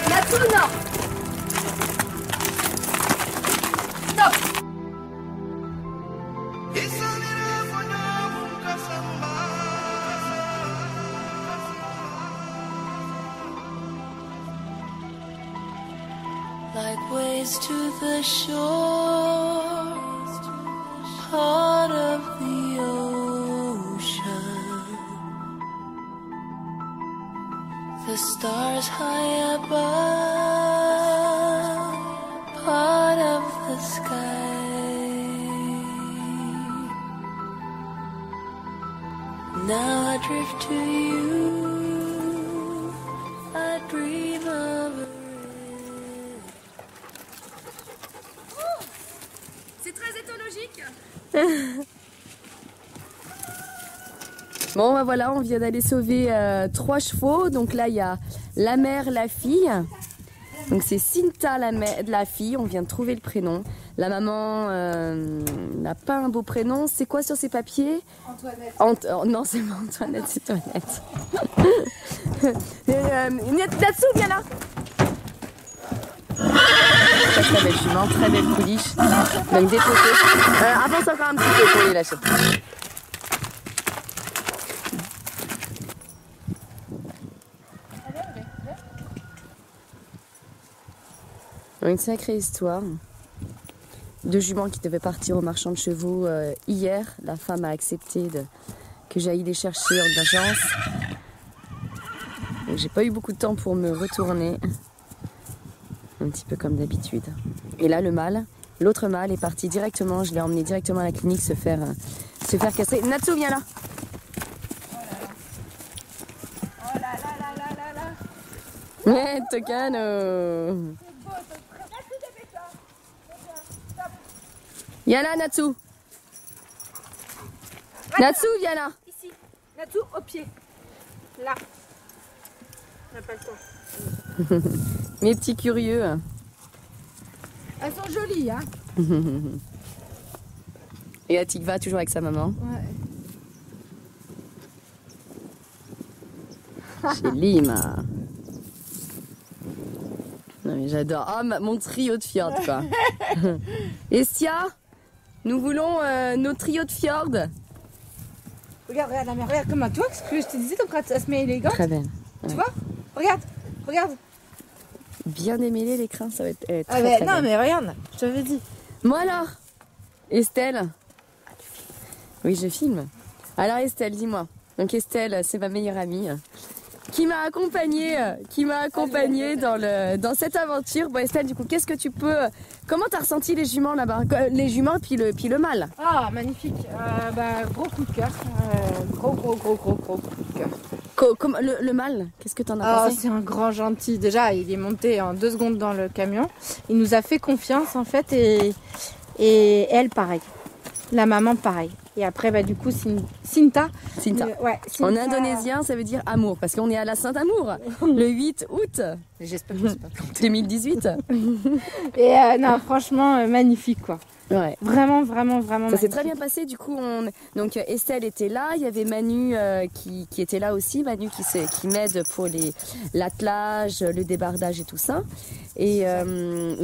Natsu, non. Stop. Like waves to the shore, part of the ocean. The stars high above, part of the sky. Now I drift to you, I dream of it. C'est très éthologique. Bon, bah voilà, on vient d'aller sauver 3 chevaux. Donc là, il y a la mère, la fille. Donc c'est Cinta, la fille. On vient de trouver le prénom. La maman n'a pas un beau prénom. C'est quoi sur ses papiers? Antoinette. Non, c'est pas Antoinette, c'est Toinette. Natsu, viens là. Très belle jument, très belle pouliche. Donc des photos. Avance encore un petit peu pour les lâcher. Une sacrée histoire. 2 juments qui devaient partir au marchand de chevaux hier. La femme a accepté que j'aille les chercher en urgence. J'ai pas eu beaucoup de temps pour me retourner. Un petit peu comme d'habitude. Et là, le mâle, l'autre mâle est parti directement. Je l'ai emmené directement à la clinique se faire castrer. Natsu, viens là. Oh là là là là là là. Ouais, Tocano. Viens là, Natsu. Natsu, viens là. Ici. Natsu, au pied. Là. On n'a pas le temps. Mes petits curieux. Elles sont jolies, hein. Et Atikva, toujours avec sa maman. Ouais. Chez Lima. Non mais j'adore. Ah, mon trio de fjord, quoi. Estia, nous voulons nos trios de fjord. Regarde, regarde la mère. Regarde comme toi, ce que je te disais, donc quand elle se met élégante. Très belle. Tu vois? Regarde, regarde. Bien démêler les crins, ça va être très, Ah ben, très non, belle. mais regarde, je t'avais dit. Moi alors, Estelle. Oui, je filme. Alors Estelle, dis-moi. Donc Estelle, c'est ma meilleure amie qui m'a accompagnée dans cette aventure. Bon Estelle, du coup, qu'est-ce que tu peux... Comment t'as ressenti les juments là-bas? Les juments puis le mâle. Ah, magnifique. Gros coup de cœur. Gros coup de cœur. Comme le mâle, qu'est-ce que t'en as Ah, pensé? c'est un grand gentil. Déjà, il est monté en 2 secondes dans le camion. Il nous a fait confiance en fait et elle pareil. La maman pareil. Et après, bah, du coup, Cinta. Cinta. Ouais, En Cinta. indonésien, ça veut dire amour, parce qu'on est à la Saint-Amour, le 8 août J'espère que c'est pas planté. 2018. Et non, franchement, magnifique quoi. Ouais. Vraiment Ça s'est très bien passé, du coup, donc Estelle était là, il y avait Manu qui était là aussi, Manu qui m'aide pour l'attelage, le débardage et tout ça. Et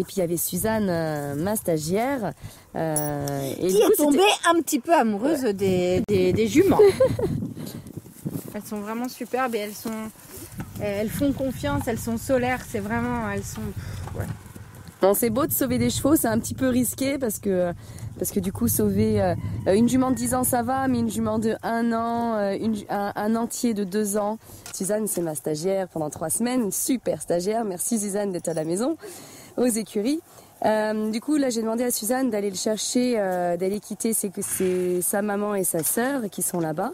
puis il y avait Suzanne, ma stagiaire. Et Qui du coup, est tombée un petit peu amoureuse des juments. Elles sont vraiment superbes et elles sont elles font confiance, elles sont solaires, c'est vraiment, elles sont... Ouais. Bon, c'est beau de sauver des chevaux, c'est un petit peu risqué parce que du coup sauver une jument de 10 ans ça va, mais une jument de 1 an, un entier de 2 ans. Suzanne c'est ma stagiaire pendant 3 semaines, une super stagiaire, merci Suzanne d'être à la maison, aux écuries. Du coup là j'ai demandé à Suzanne d'aller le chercher, d'aller quitter sa maman et sa sœur qui sont là-bas.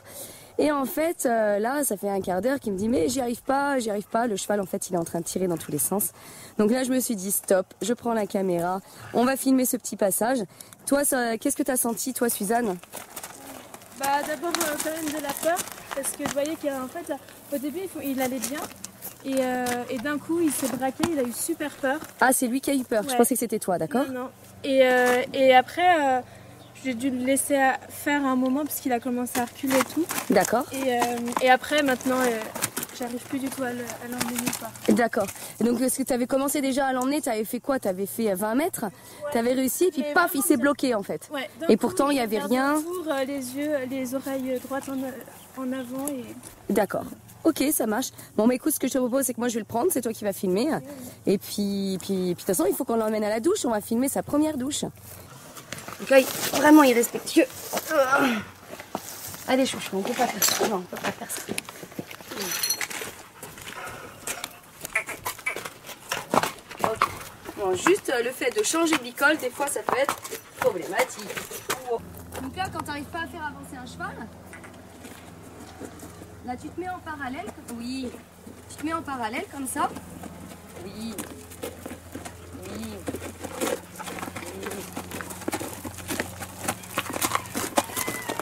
Et en fait, là, ça fait un quart d'heure qu'il me dit « Mais j'y arrive pas. » Le cheval, en fait, il est en train de tirer dans tous les sens. Donc là, je me suis dit « Stop, je prends la caméra. On va filmer ce petit passage. » Toi, qu'est-ce que tu as senti, toi, Suzanne? Bah, d'abord, quand même de la peur. Parce que je voyais qu'en fait, au début, il allait bien. Et d'un coup, il s'est braqué. Il a eu super peur. Ah, c'est lui qui a eu peur. Ouais. Je pensais que c'était toi, d'accord? Non. Et après... j'ai dû le laisser faire un moment parce qu'il a commencé à reculer et tout. D'accord. Et après, maintenant, j'arrive plus du tout à l'emmener. D'accord. Et donc, est-ce que tu avais commencé déjà à l'emmener? Tu avais fait quoi? Tu avais fait 20 mètres? Ouais. Tu avais réussi, et puis paf, il s'est bloqué en fait. Ouais, et pourtant, il n'y avait rien. Tour, les yeux, les oreilles droites en avant. D'accord. Ok, ça marche. Bon, mais écoute, ce que je te propose, c'est que moi je vais le prendre, c'est toi qui vas filmer. Ouais. Et puis, de toute façon, il faut qu'on l'emmène à la douche. On va filmer sa première douche. Donc là, vraiment irrespectueux. Allez, chouchou, on peut pas faire ça. Non, on peut pas faire ça. Okay. Bon, juste le fait de changer de bicole, des fois, ça peut être problématique. Donc là, quand tu n'arrives pas à faire avancer un cheval, là, tu te mets en parallèle. Oui. Tu te mets en parallèle comme ça. Oui. Oui.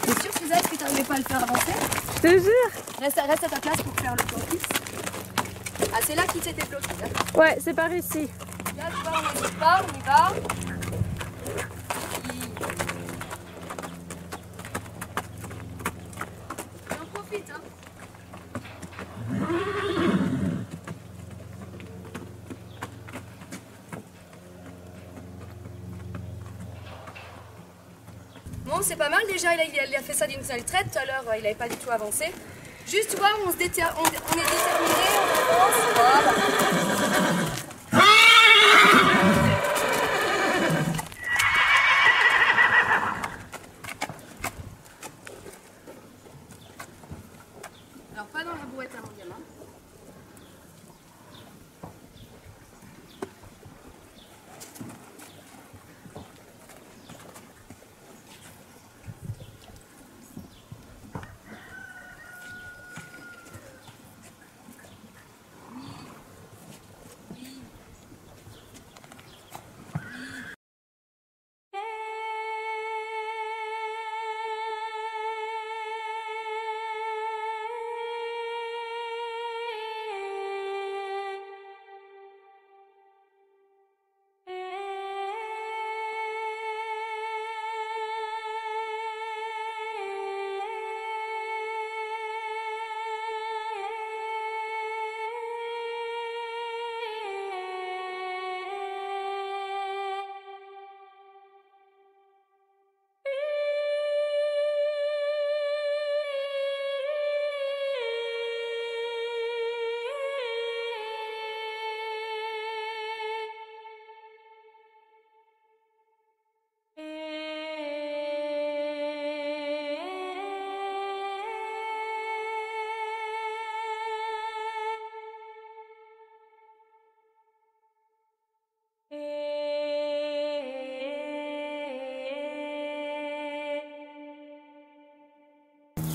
T'es sûre, Suzanne, que tu n'arrivais pas à le faire avancer? Je te jure. Reste à ta place pour faire le plan fixe. Ah, c'est là qu'il s'était bloqué. Là. Ouais, c'est par ici. Là, tu vois, on n'hésite pas, on y va. Et on profite, hein. Bon, c'est pas mal déjà, il a fait ça d'une seule traite. Tout à l'heure, il n'avait pas du tout avancé. Juste, tu vois, on est déterminé, on avance. Voilà. Alors, pas dans la brouette, hein, mon gamin.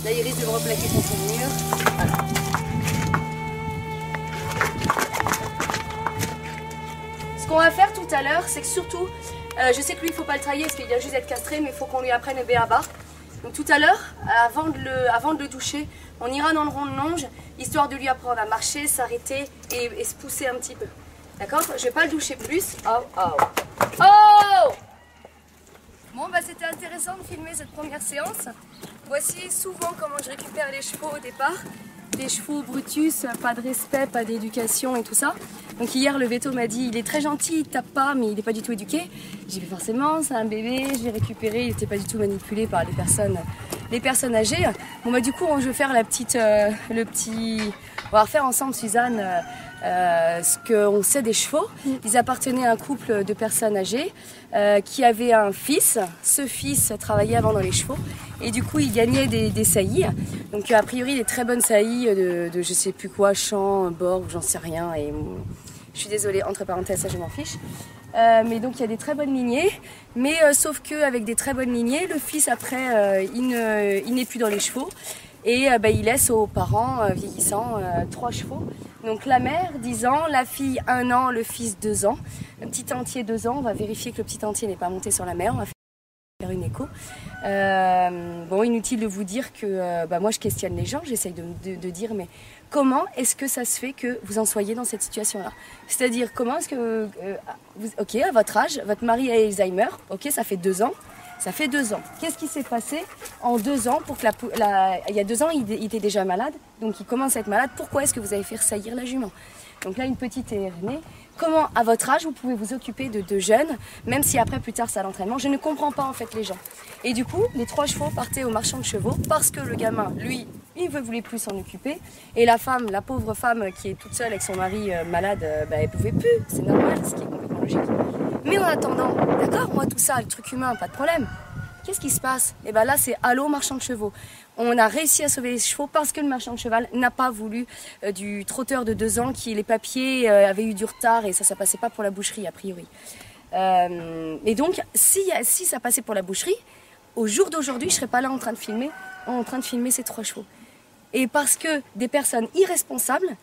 Là, il risque de me replaquer contre le mur. Voilà. Ce qu'on va faire tout à l'heure, c'est que surtout, je sais que lui, il ne faut pas le trahir parce qu'il vient juste d'être castré, mais il faut qu'on lui apprenne le b.a.-ba. Donc tout à l'heure, avant de le toucher, on ira dans le rond de longe, histoire de lui apprendre à marcher, s'arrêter et se pousser un petit peu. D'accord? Je ne vais pas le toucher plus. Oh, oh. Oh! Bon, bah c'était intéressant de filmer cette première séance. Voici souvent comment je récupère les chevaux au départ. Des chevaux brutus, pas de respect, pas d'éducation et tout ça. Donc hier, le veto m'a dit, il est très gentil, il tape pas, mais il n'est pas du tout éduqué. J'ai dit forcément, c'est un bébé, je l'ai récupéré, il n'était pas du tout manipulé par les personnes les personnes âgées. Bon bah du coup je vais faire on va refaire ensemble Suzanne ce qu'on sait des chevaux. Ils appartenaient à un couple de personnes âgées qui avait un fils. Ce fils travaillait avant dans les chevaux et du coup il gagnait des saillies. Donc a priori des très bonnes saillies de je sais plus quoi, champ, bord, j'en sais rien. Et je suis désolée, entre parenthèses, ça je m'en fiche. Mais donc il y a des très bonnes lignées, mais sauf qu'avec des très bonnes lignées, le fils après il n'est plus dans les chevaux et il laisse aux parents vieillissants 3 chevaux. Donc la mère 10 ans, la fille 1 an, le fils 2 ans, un petit entier 2 ans, on va vérifier que le petit entier n'est pas monté sur la mère, on va faire une écho. Bon, inutile de vous dire que moi je questionne les gens, j'essaye de dire mais comment est-ce que ça se fait que vous en soyez dans cette situation-là? C'est-à-dire comment est-ce que, ok, à votre âge, votre mari a Alzheimer, ok, ça fait 2 ans. Ça fait 2 ans. Qu'est-ce qui s'est passé en 2 ans pour que il y a 2 ans, il était déjà malade, donc il commence à être malade. Pourquoi est-ce que vous avez fait saillir la jument? Donc là, une petite est née. Comment, à votre âge, vous pouvez vous occuper de jeunes, même si après, plus tard, c'est à l'entraînement? Je ne comprends pas, en fait, les gens. Et du coup, les 3 chevaux partaient au marchand de chevaux parce que le gamin, lui, il ne voulait plus s'en occuper. Et la femme, la pauvre femme qui est toute seule avec son mari malade, elle ne pouvait plus. C'est normal, ce qui est complètement logique. Mais en attendant, d'accord, moi, tout ça, le truc humain, pas de problème. Qu'est-ce qui se passe? Et bien là, c'est allô, marchand de chevaux. On a réussi à sauver les chevaux parce que le marchand de cheval n'a pas voulu du trotteur de 2 ans qui, les papiers avaient eu du retard et ça passait pas pour la boucherie, a priori. Et donc, si ça passait pour la boucherie, au jour d'aujourd'hui, je serais pas là en train de filmer ces 3 chevaux. Et parce que des personnes irresponsables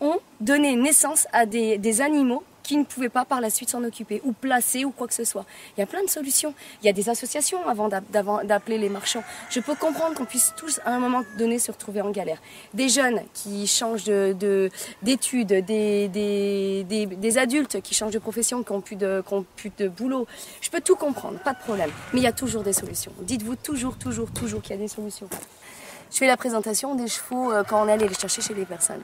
ont donné naissance à des animaux qui ne pouvaient pas par la suite s'en occuper, ou placer, ou quoi que ce soit. Il y a plein de solutions. Il y a des associations avant d'appeler les marchands. Je peux comprendre qu'on puisse tous, à un moment donné, se retrouver en galère. Des jeunes qui changent d'études, des adultes qui changent de profession, qui n'ont plus de boulot. Je peux tout comprendre, pas de problème. Mais il y a toujours des solutions. Dites-vous toujours qu'il y a des solutions. Je fais la présentation des chevaux quand on allait les chercher chez les personnes.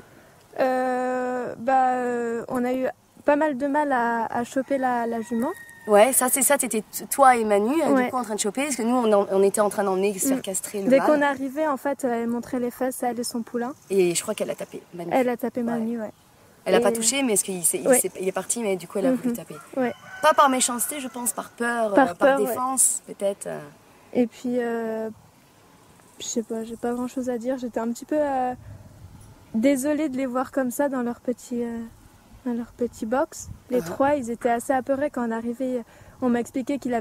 On a eu pas mal de mal à choper la jument. Ouais, t'étais toi et Manu du coup en train de choper, parce que nous on était en train d'emmener se faire castrer le Dès mâle. qu'on arrivait, en fait, elle montrait les fesses à elle et son poulain. Et je crois qu'elle a tapé Manu. Elle a tapé Manu, ouais. Elle a pas touché, mais il est parti, mais du coup elle a voulu taper. Ouais. Pas par méchanceté, je pense, par peur, par défense, peut-être. Et puis, je sais pas, j'ai pas grand chose à dire. J'étais un petit peu désolée de les voir comme ça dans leur petit box. Les 3, ils étaient assez apeurés quand on arrivait. On m'a expliqué s'ils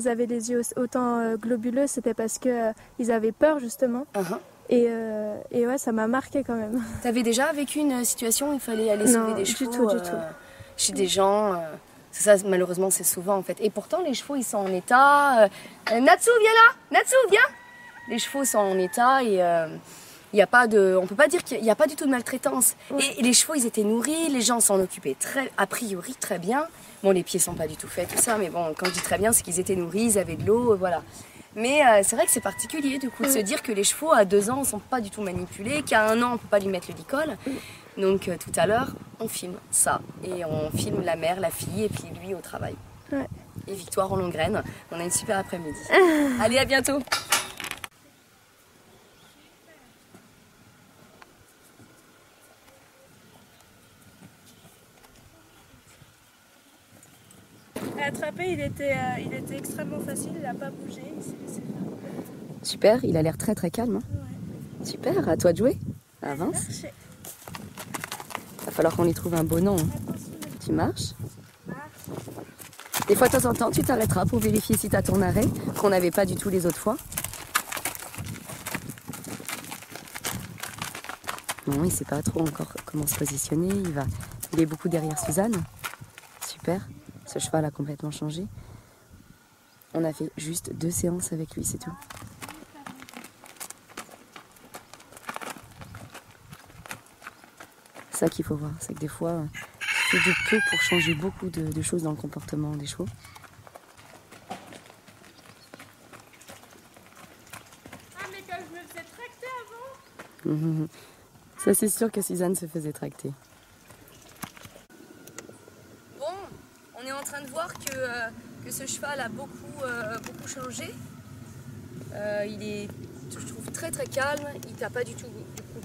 avaient les yeux autant globuleux, c'était parce que ils avaient peur justement. Et ouais, ça m'a marqué quand même. T'avais déjà vécu une situation où il fallait aller sauver des chevaux du tout. Chez des gens ça, malheureusement, c'est souvent en fait. Et pourtant, les chevaux, ils sont en état. Natsu, viens là! Natsu, viens! Les chevaux sont en état et il y a pas de, on peut pas dire qu'il n'y a pas du tout de maltraitance. Et les chevaux, ils étaient nourris, les gens s'en occupaient a priori très bien. Bon, les pieds sont pas du tout faits, tout ça, mais bon, quand je dis très bien, c'est qu'ils étaient nourris, ils avaient de l'eau, voilà. Mais c'est vrai que c'est particulier, du coup, de se dire que les chevaux, à 2 ans, ne sont pas du tout manipulés, qu'à 1 an, on peut pas lui mettre le licol. Donc, tout à l'heure, on filme ça. Et on filme la mère, la fille, et puis lui au travail. Ouais. Et Victoire en Longraine. On a une super après-midi. Allez, à bientôt! À attraper, il était extrêmement facile, il n'a pas bougé, il s'est laissé faire. Super, il a l'air très très calme. Hein. Ouais. Super, à toi de jouer. Avance. Va falloir qu'on lui trouve un beau nom. Hein. Tu marches. Des fois, de temps en temps, tu t'arrêteras pour vérifier si tu as ton arrêt, qu'on n'avait pas du tout les autres fois. Non, il ne sait pas trop encore comment se positionner. Il est beaucoup derrière Suzanne. Super. Ce cheval a complètement changé. On a fait juste 2 séances avec lui, c'est tout. C'est ça qu'il faut voir, c'est que des fois, il suffit de peu pour changer beaucoup de choses dans le comportement des chevaux. Ah, mais quand je me faisais tracter avant. Ça, c'est sûr que Suzanne se faisait tracter. Bon, on est en train de voir que ce cheval a beaucoup changé. Il est, je trouve, très très calme. Il t'a pas du tout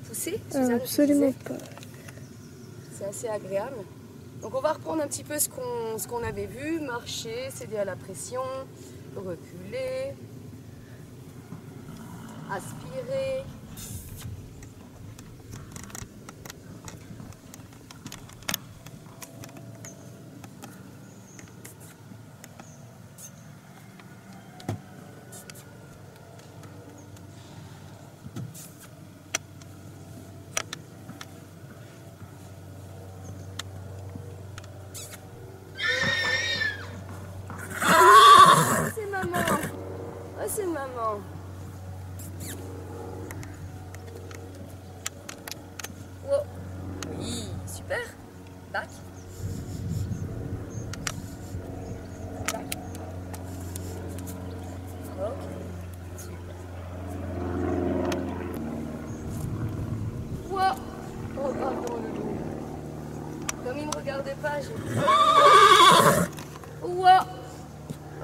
poussé, Suzanne, Absolument tu disais. pas. C'est assez agréable. Donc on va reprendre un petit peu ce qu'on avait vu. Marcher, céder à la pression, reculer, aspirer. C'est maman. Oh, c'est maman. Wow. Oui, super. Back. Back. Ok. Super. Wow. Oh, pardon, le loup. Comme il me regardait pas, j'ai... Wow.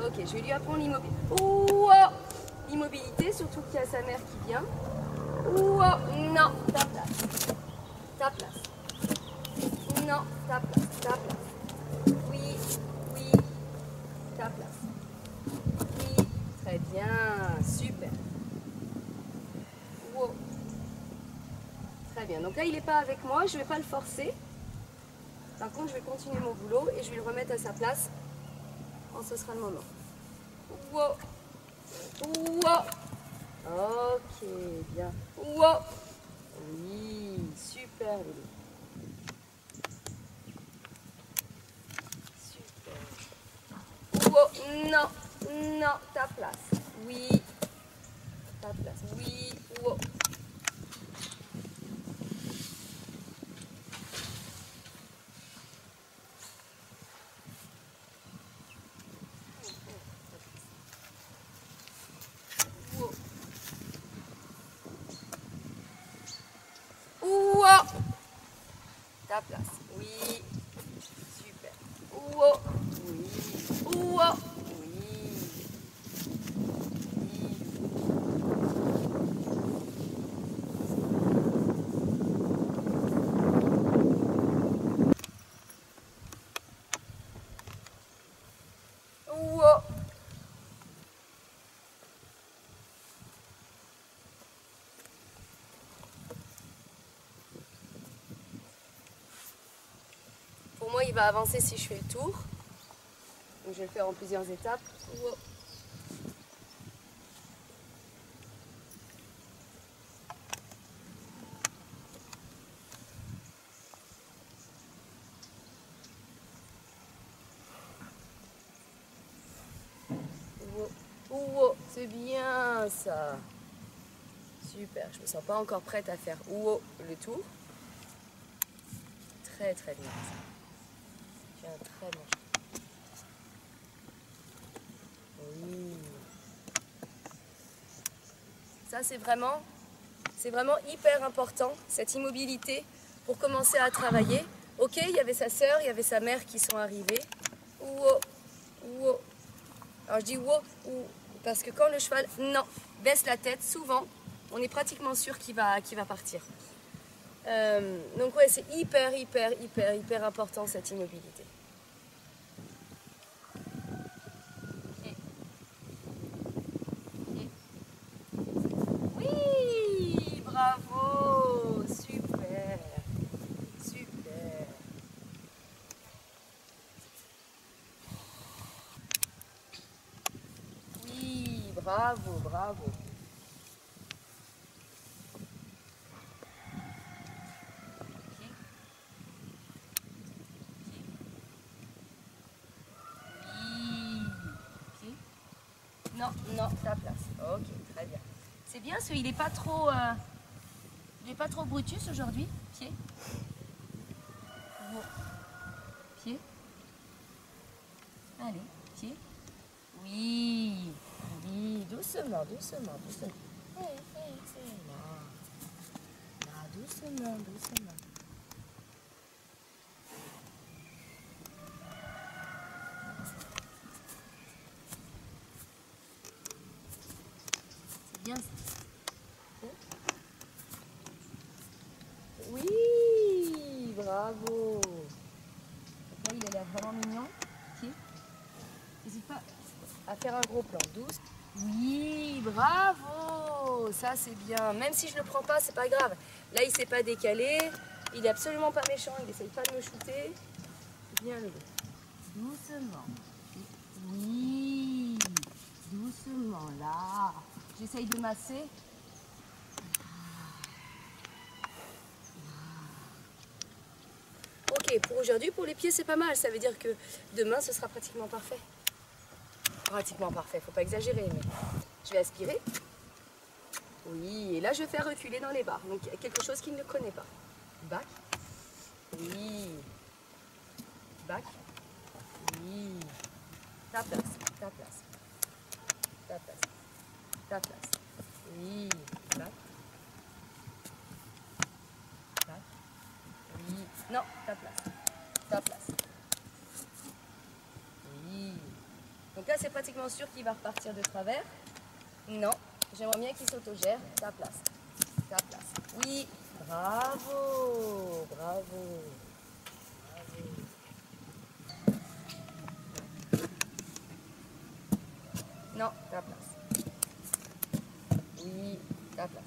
Ok, je vais lui apprendre l'immobilité. Wow. L'immobilité, surtout qu'il y a sa mère qui vient. Wow. Non, ta place. Ta place. Non, ta place. Ta place. Oui, oui. Ta place. Oui. Très bien. Super. Wow. Très bien. Donc là, il n'est pas avec moi. Je ne vais pas le forcer. Par contre, je vais continuer mon boulot et je vais le remettre à sa place quand ce sera le moment. Wow. Wow. Ok, bien. Wow. Oui, super, Lily. Super. Wow. Non, non, ta place. Oui. Ta place. Oui. Wow. Wow. Ta place. Oui. Super. Wow. Oui. Wow. Oui. Wow. Pour moi, il va avancer si je fais le tour. Donc, je vais le faire en plusieurs étapes. Wow. Wow. C'est bien ça. Super, je me sens pas encore prête à faire le tour. Très très bien ça. Tu as un très bon choix. Oui. Ça c'est vraiment hyper important, cette immobilité pour commencer à travailler. Ok, il y avait sa sœur, il y avait sa mère qui sont arrivées. Wow. Alors je dis wow, parce que quand le cheval, non, baisse la tête, souvent, on est pratiquement sûr qu'il va partir. Donc ouais, c'est hyper important cette immobilité. Oui, bravo, super. Oui, bravo. Non, ta place. Ok, très bien. C'est bien, il n'est pas trop, brutus aujourd'hui. Pied. Pied. Allez, pied. Oui, doucement. Là, doucement. bien. Oui, bravo. Là, il a l'air vraiment mignon. Ok. N'hésite pas à faire un gros plan. Douce. Oui, bravo. Ça, c'est bien. Même si je le prends pas, c'est pas grave. Là, il s'est pas décalé. Il est absolument pas méchant. Il essaye pas de me shooter. Bien levé. Doucement. Oui. Doucement, là. J'essaye de masser. Ok, pour aujourd'hui, pour les pieds, c'est pas mal. Ça veut dire que demain, ce sera pratiquement parfait. Pratiquement parfait, faut pas exagérer, mais je vais aspirer. Oui, et là, je vais faire reculer dans les barres. Donc, quelque chose qu'il ne connaît pas. Back. Oui. Back. Oui. Ta place, ta place. Ta place. Ta place. Oui. Back. Back. Oui. Non, ta place. Ta place. Oui. Donc là, c'est pratiquement sûr qu'il va repartir de travers. Non, j'aimerais bien qu'il s'autogère. Ta place. Ta place. Oui. Bravo. Bravo. Bravo. Non, ta place. Oui, ta place.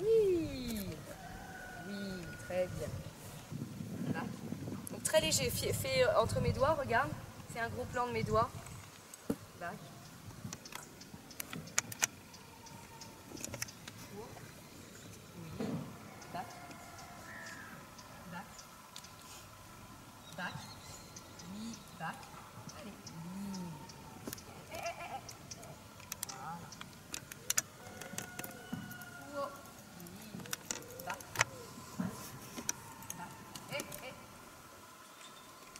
Oui. Oui, très bien. Voilà. Donc très léger, fait entre mes doigts, regarde. C'est un gros plan de mes doigts. Back. Oui. Back. Back. Back. Oui. Back. Allez. Oui. Voilà. Oh. Oui. Back. Back.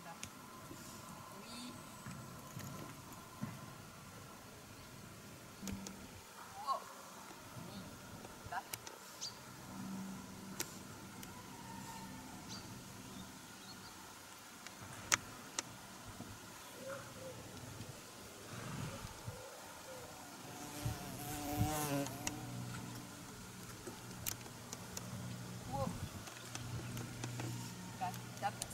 Back. Oui. Oh. Oui. Back. Oh. Back. Ta place.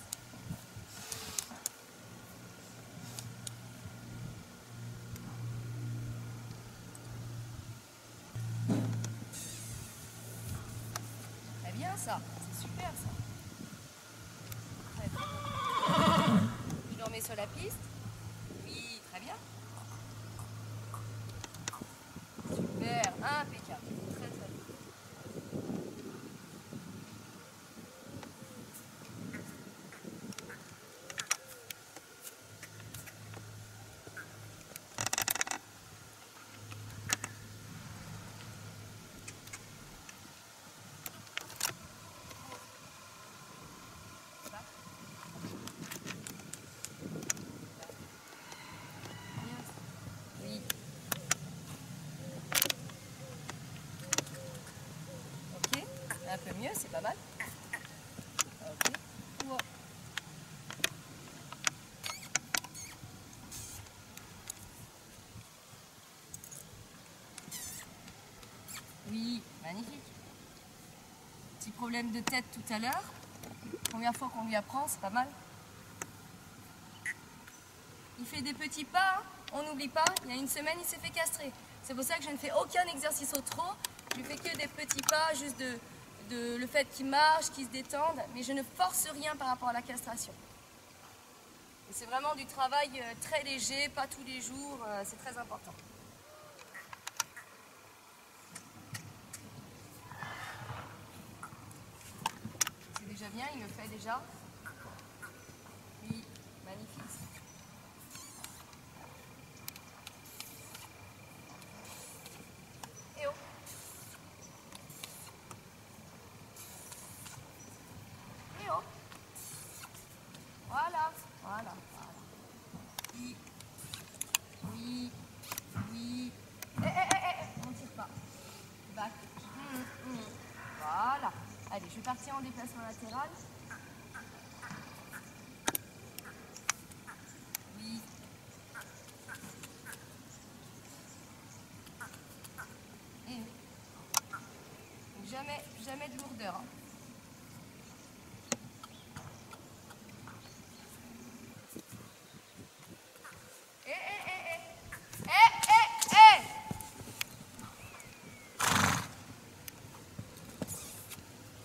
Très bien ça, c'est super ça. Très, très bien. Je le remets sur la piste. Oui, très bien. Super, impeccable. Très très bien. Oui. Ok, un peu mieux, c'est pas mal. Ok. Wow. Oui, magnifique. Petit problème de tête tout à l'heure. Première fois qu'on lui apprend, c'est pas mal. Il fait des petits pas, hein. On n'oublie pas, il y a une semaine, il s'est fait castrer. C'est pour ça que je ne fais aucun exercice au trot. Je lui fais que des petits pas, juste le fait qu'il marche, qu'il se détende, mais je ne force rien par rapport à la castration. Et c'est vraiment du travail très léger, pas tous les jours, c'est très important. C'est déjà bien, il me fait déjà. Oui, magnifique. Et oh. Et oh. Voilà, voilà, voilà. Oui, oui, oui. On ne tire pas. Back. Voilà. Allez, je vais partir en déplacement latéral. Oui. jamais de lourdeur. Hein.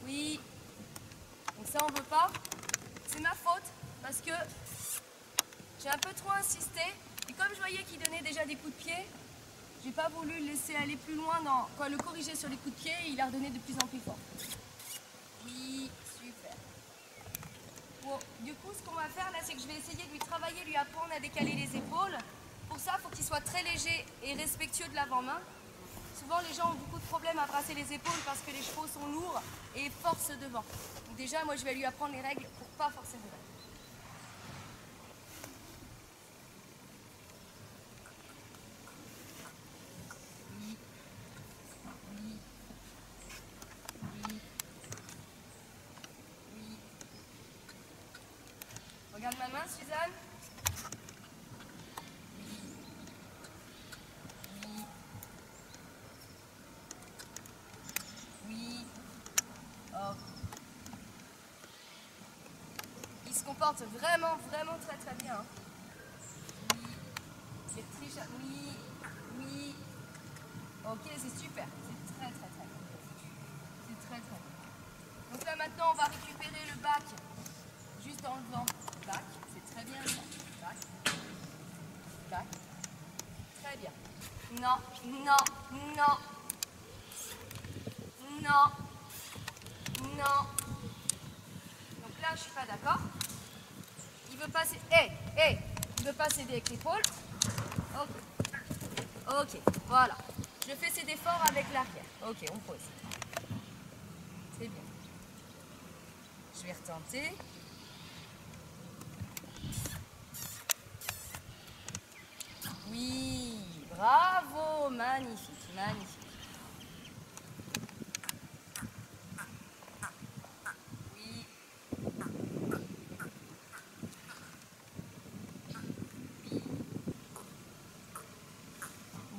Oui. Donc ça on veut pas. C'est ma faute parce que j'ai un peu trop insisté. Et comme je voyais qu'il donnait déjà des coups de pied, j'ai pas voulu le laisser aller plus loin quand le corriger sur les coups de pied, il a redonné de plus en plus fort. Oui, super. Bon, du coup, ce qu'on va faire là, c'est que je vais essayer de lui travailler, lui apprendre à décaler les épaules. Pour ça, il faut qu'il soit très léger et respectueux de l'avant-main. Souvent, les gens ont beaucoup de problèmes à brasser les épaules parce que les chevaux sont lourds et forcent devant. Donc déjà, moi, je vais lui apprendre les règles pour pas forcer devant. Regarde ma main, Suzanne. Oui. Oh. Il se comporte vraiment, vraiment très, très bien. Hein. Oui. C'est triche. Oui. Oui. Ok, c'est super. C'est très, très, très bien. C'est très, très bien. Donc là, maintenant, on va récupérer le bac juste en levant. Bac, c'est très bien ça. Bac. Bac. Très bien. Non, non, non. Non. Non. Donc là, je suis pas d'accord. Il veut passer. Il veut pas céder avec l'épaule. Ok. Ok, voilà. Je fais ses efforts avec l'arrière. Ok, on pose. C'est bien. Je vais retenter. Oui, bravo, magnifique, magnifique. Oui.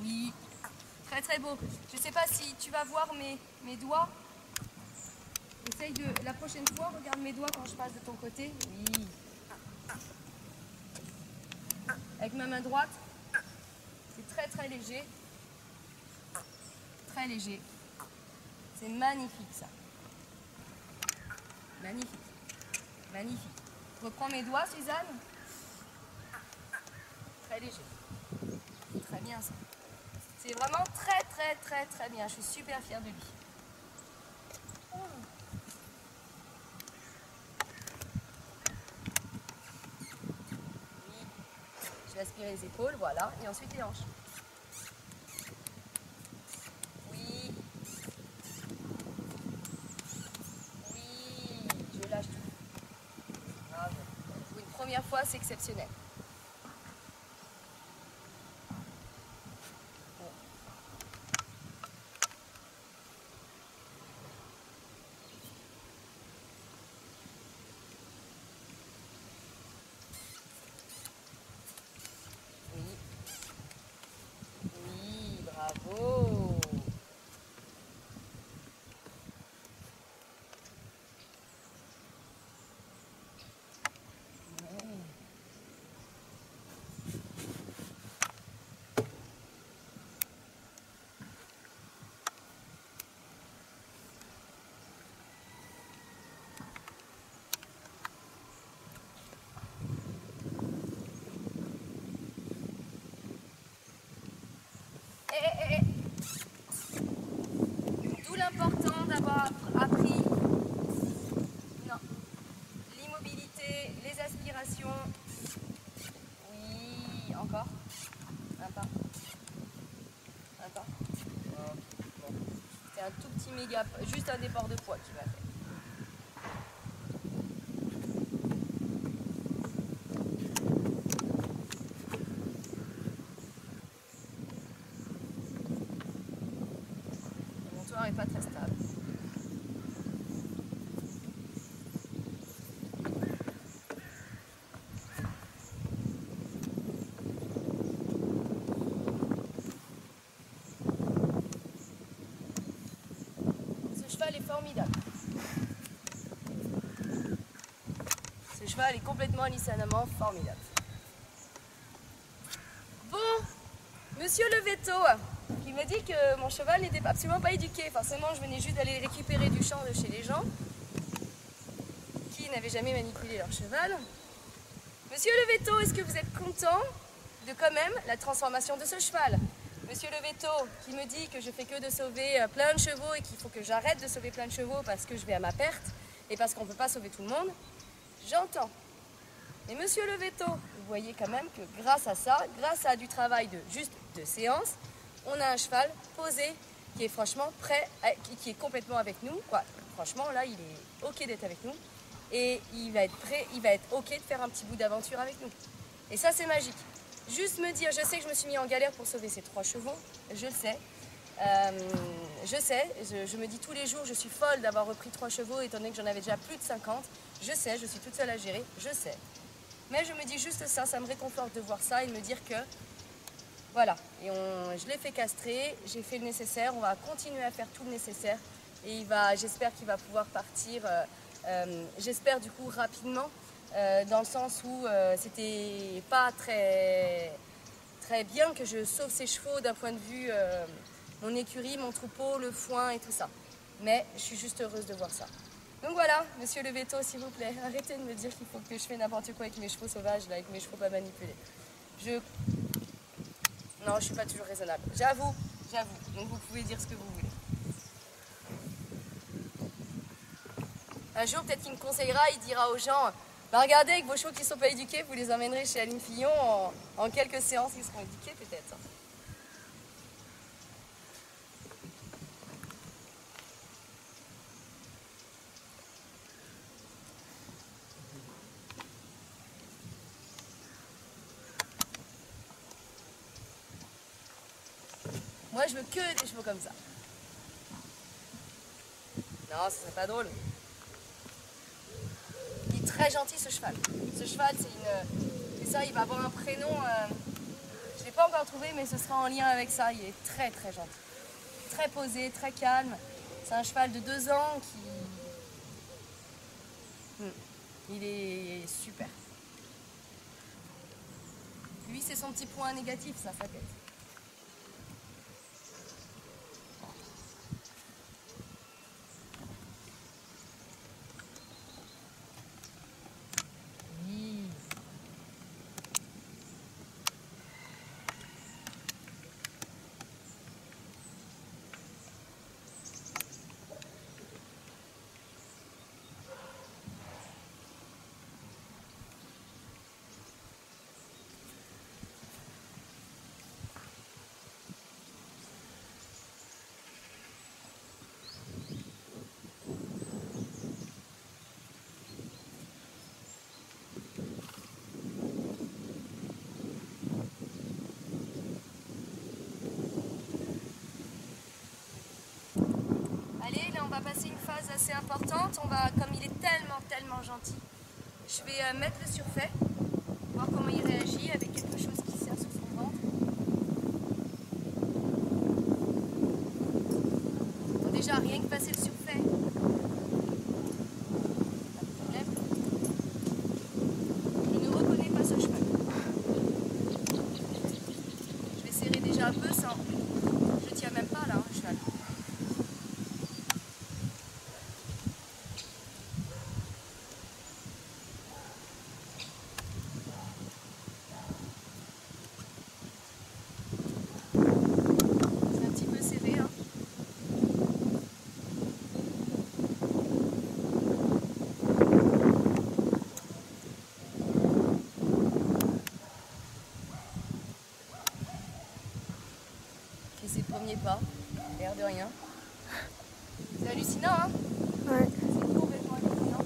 Oui. Très très beau. Je ne sais pas si tu vas voir mes doigts. Essaye de, la prochaine fois, regarde mes doigts quand je passe de ton côté. Oui. Avec ma main droite. C'est très très léger. Très léger. C'est magnifique ça. Magnifique. Magnifique. Je reprends mes doigts, Suzanne. Très léger. Très bien ça. C'est vraiment très très très très bien. Je suis super fière de lui. Oui. Je vais aspirer les épaules, voilà. Et ensuite les hanches. Oui. Oui. Je lâche tout. Bravo. Pour une première fois, c'est exceptionnel. Bravo. D'où l'important d'avoir appris l'immobilité, les aspirations. Oui, encore. Un pas. Un pas. Bon. C'est un tout petit méga, juste un déport de poids qui m'a fait. Mon toit n'est pas très stable. Ce cheval est fort formidable. Ce cheval est complètement lissanement formidable. Bon, monsieur le veto, qui me dit que mon cheval n'était absolument pas éduqué. Forcément, je venais juste d'aller récupérer du champ de chez les gens qui n'avaient jamais manipulé leur cheval. Monsieur le veto, est-ce que vous êtes content de quand même la transformation de ce cheval? Monsieur le veto, qui me dit que je fais que de sauver plein de chevaux et qu'il faut que j'arrête de sauver plein de chevaux parce que je vais à ma perte et parce qu'on ne peut pas sauver tout le monde, j'entends. Mais monsieur le veto, vous voyez quand même que grâce à ça, grâce à du travail de séance, on a un cheval posé qui est franchement prêt, qui est complètement avec nous. Quoi. Franchement, là, il est OK d'être avec nous et il va être prêt, il va être OK de faire un petit bout d'aventure avec nous. Et ça, c'est magique. Juste me dire, je sais que je me suis mis en galère pour sauver ces 3 chevaux, je le sais. Je me dis tous les jours, je suis folle d'avoir repris 3 chevaux étant donné que j'en avais déjà plus de 50. Je sais, je suis toute seule à gérer, je sais. Mais je me dis juste ça me réconforte de voir ça et de me dire que, voilà, et je l'ai fait castrer, j'ai fait le nécessaire, on va continuer à faire tout le nécessaire et j'espère qu'il va pouvoir partir, j'espère du coup rapidement. Dans le sens où c'était pas très bien que je sauve ces chevaux d'un point de vue mon écurie, mon troupeau, le foin et tout ça. Mais je suis juste heureuse de voir ça. Donc voilà, monsieur le veto, s'il vous plaît, arrêtez de me dire qu'il faut que je fais n'importe quoi avec mes chevaux sauvages, là, avec mes chevaux pas manipulés. Non, je suis pas toujours raisonnable. J'avoue. Donc vous pouvez dire ce que vous voulez. Un jour, peut-être qu'il me conseillera, il dira aux gens... Bah regardez, avec vos chevaux qui ne sont pas éduqués, vous les emmènerez chez Aline Fillon en quelques séances, ils seront éduqués peut-être. Moi, je veux que des chevaux comme ça. Non, ce serait pas drôle. Très gentil ce cheval. Ce cheval, c'est ça, il va avoir un prénom, je ne l'ai pas encore trouvé, mais ce sera en lien avec ça. Il est très très gentil. Très posé, très calme. C'est un cheval de 2 ans il est super. Lui, c'est son petit point négatif, ça, sa tête. On va passer une phase assez importante. Comme il est tellement gentil, je vais mettre le surfait, voir comment il réagit avec quelque chose qui sert sur son ventre. Bon, déjà, rien que passer le surfait, pas de problème. Je ne reconnais pas ce cheval. Je vais serrer déjà un peu sans... Je tiens même pas là, le cheval. Ses premiers pas, l'air de rien. C'est hallucinant, hein? Ouais. C'est complètement hallucinant.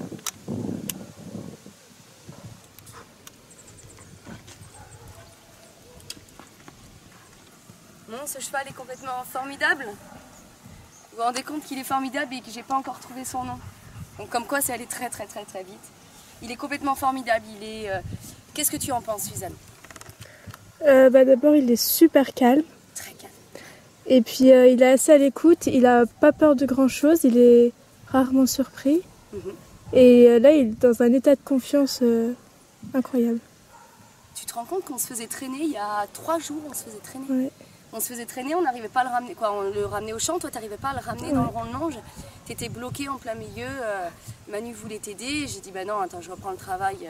Non, ce cheval est complètement formidable. Vous vous rendez compte qu'il est formidable et que j'ai pas encore trouvé son nom. Donc comme quoi, c'est allé très vite. Il est complètement formidable. Qu'est-ce que tu en penses, Suzanne? D'abord, il est super calme. Très calme. Et puis il est assez à l'écoute, il a pas peur de grand chose, il est rarement surpris. Mhm. Et là, il est dans un état de confiance incroyable. Tu te rends compte qu'on se faisait traîner il y a 3 jours, on se faisait traîner. Ouais. On se faisait traîner, on n'arrivait pas à le ramener. Quoi, on le ramenait au champ, toi t'arrivais pas à le ramener dans le rond de longe. T'étais bloqué en plein milieu. Manu voulait t'aider. J'ai dit bah non, attends, je reprends le travail.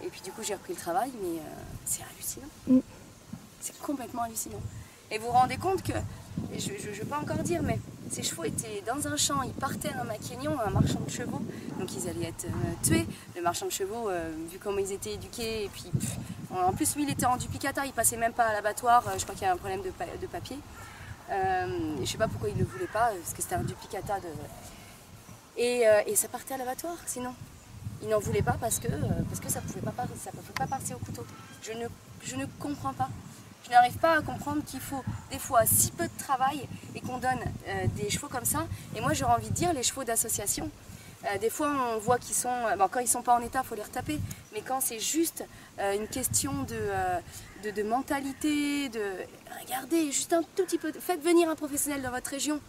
Et puis du coup j'ai repris le travail, mais c'est hallucinant. Mm. C'est complètement hallucinant. Et vous vous rendez compte que, et je ne vais pas encore dire, mais ces chevaux étaient dans un champ, ils partaient à un maquignon, un marchand de chevaux, donc ils allaient être tués. Le marchand de chevaux, vu comment ils étaient éduqués, et puis en plus lui il était en duplicata, il passait même pas à l'abattoir, je crois qu'il y a un problème de papier. Je sais pas pourquoi il ne le voulait pas, parce que c'était un duplicata de... Et ça partait à l'abattoir sinon. Il n'en voulait pas parce que ça pouvait pas passer au couteau. Je ne comprends pas. Je n'arrive pas à comprendre qu'il faut des fois si peu de travail et qu'on donne des chevaux comme ça. Et moi j'aurais envie de dire les chevaux d'association. Des fois on voit qu'ils sont, quand ils sont pas en état, il faut les retaper. Mais quand c'est juste une question de mentalité, regardez, juste un tout petit peu, faites venir un professionnel dans votre région.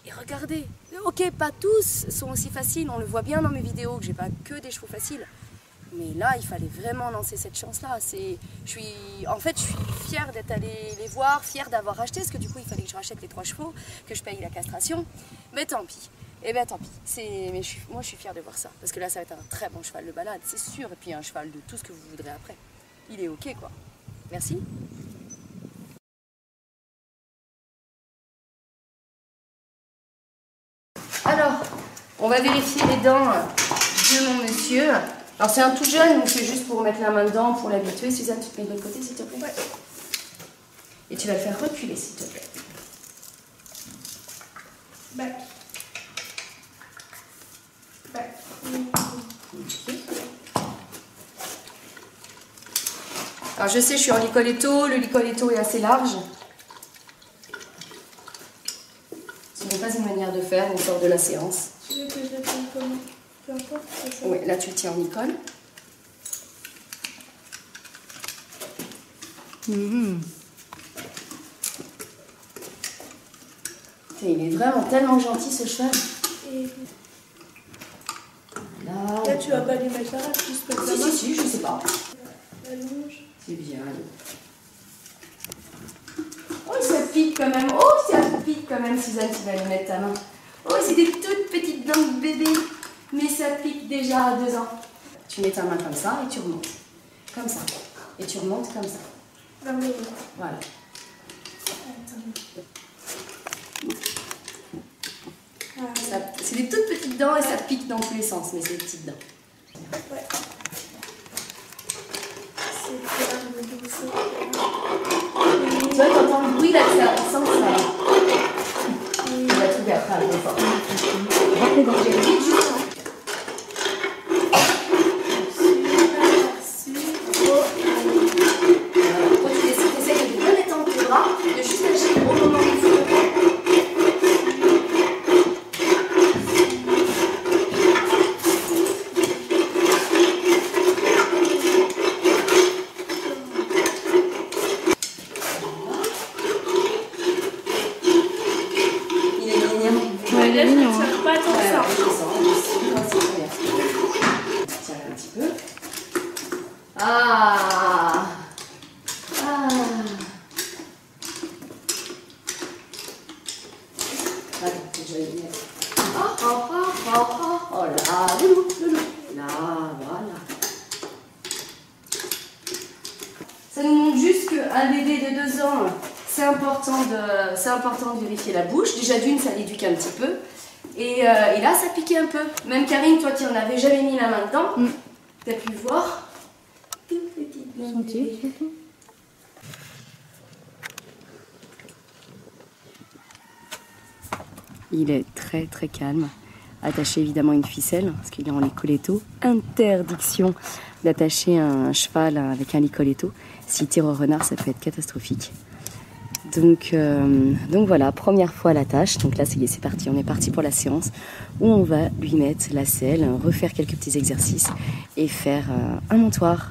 Et regardez, ok, pas tous sont aussi faciles, on le voit bien dans mes vidéos que j'ai pas que des chevaux faciles. Mais là, il fallait vraiment lancer cette chance-là. Je suis fière d'être allée les voir, fière d'avoir acheté, parce que du coup, il fallait que je rachète les 3 chevaux, que je paye la castration. Mais tant pis. Eh bien, tant pis. Moi, je suis fière de voir ça. Parce que là, ça va être un très bon cheval de balade, c'est sûr. Et puis, un cheval de tout ce que vous voudrez après. Il est ok, quoi. Merci. Alors, on va vérifier les dents de mon monsieur. Alors c'est un tout jeune, donc c'est juste pour mettre la main dedans, pour l'habituer. Suzanne, tu te mets de l'autre côté s'il te plaît. Ouais. Et tu vas le faire reculer s'il te plaît. Back. Back. Okay. Alors je sais, je suis en licoletto, le licoletto est assez large. Ce n'est pas une manière de faire, on sort de la séance. Tu veux que je le tienne comment? Peu importe. Oui, là tu le tiens en icône. Il est vraiment tellement gentil ce cheval. Et Là, là, tu vas pas lui mettre la rate, juste pour ça. Si, je sais pas. La longe. C'est bien. Oh, ça pique quand même. Oh, ça pique quand même, Suzanne, tu vas lui mettre ta main. Oh, c'est des toutes petites dents de bébé. Mais ça pique déjà à 2 ans. Tu mets ta main comme ça et tu remontes. Comme ça. Et tu remontes comme ça. Vers le haut. Voilà. C'est des toutes petites dents et ça pique dans tous les sens, mais c'est des petites dents. Ouais. C'est clair, je me dis ça. Tu vois, t'entends le bruit là, ça sent que ça. Il va trouver après un peu fort. Rentrez dans le vite juste. Toi, tu essaies de bien étendre tes bras, de juste lâcher au moment où il faut. Ah. Ah. Attends, je vais y mettre. Oh là, loulou. Là, voilà. Ça nous montre juste qu'un bébé de 2 ans, c'est important de vérifier la bouche. Déjà d'une, ça l'éduque un petit peu. Et là, ça piquait un peu. Même Karine, toi, tu n'en avais jamais mis la main dedans. Tu as pu le voir. Toute petite main de bébé. Il est très très calme. Attaché évidemment une ficelle, parce qu'il est en licoletto. Interdiction d'attacher un cheval avec un licoletto. S'il tire au renard, ça peut être catastrophique. Donc voilà, première fois à la tâche. Donc là, ça y est, c'est parti. On est parti pour la séance où on va lui mettre la selle, refaire quelques petits exercices et faire un montoir.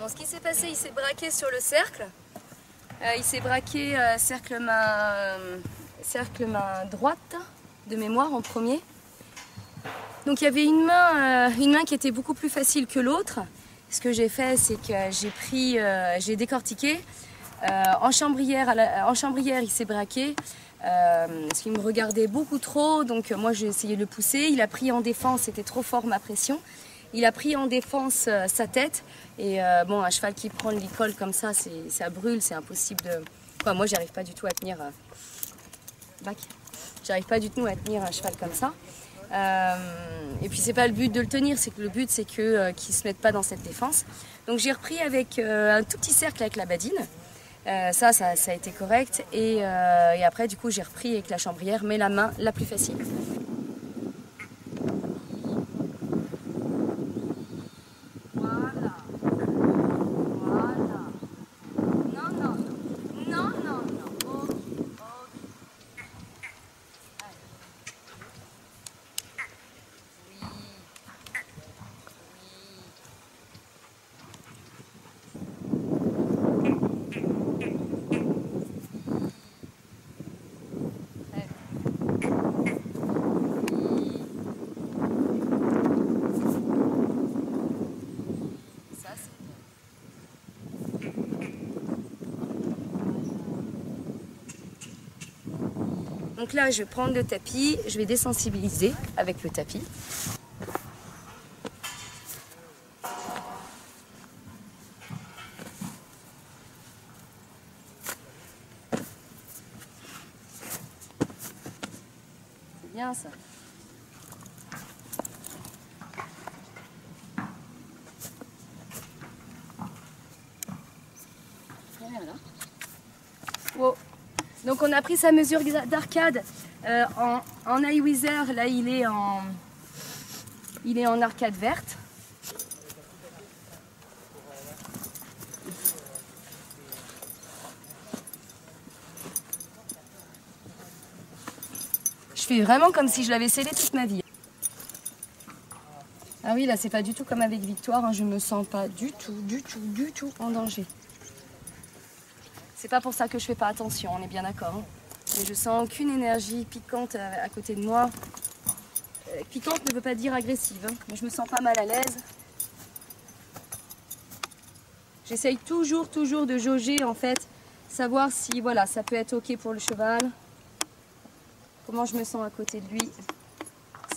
Bon, ce qui s'est passé, il s'est braqué sur le cercle. Il s'est braqué cercle main droite de mémoire en premier. Donc il y avait une main qui était beaucoup plus facile que l'autre. Ce que j'ai fait, c'est que j'ai décortiqué. En chambrière, il s'est braqué. Parce qu'il me regardait beaucoup trop, donc moi j'ai essayé de le pousser. Il a pris en défense, c'était trop fort ma pression. Il a pris en défense sa tête. Et bon, un cheval qui prend l'école comme ça, ça brûle, c'est impossible de... Enfin, moi, j'arrive pas du tout à tenir... J'arrive pas du tout à tenir un cheval comme ça. Et puis c'est pas le but de le tenir, c'est que le but c'est que qu'il se mette pas dans cette défense. Donc j'ai repris avec un tout petit cercle avec la badine. Ça a été correct. Et après, du coup, j'ai repris avec la chambrière, mais la main la plus facile. Donc là, je vais prendre le tapis, je vais désensibiliser avec le tapis. C'est bien ça. Voilà. Wow. Donc on a pris sa mesure d'arcade en eye wither, là il est en arcade verte. Je fais vraiment comme si je l'avais scellé toute ma vie. Ah oui, là c'est pas du tout comme avec Victoire, hein, je me sens pas du tout en danger. C'est pas pour ça que je fais pas attention, on est bien d'accord. Hein. Mais je sens aucune énergie piquante à côté de moi. Piquante ne veut pas dire agressive, hein. Mais je me sens pas mal à l'aise. J'essaye toujours de jauger en fait, savoir si voilà, ça peut être ok pour le cheval. Comment je me sens à côté de lui.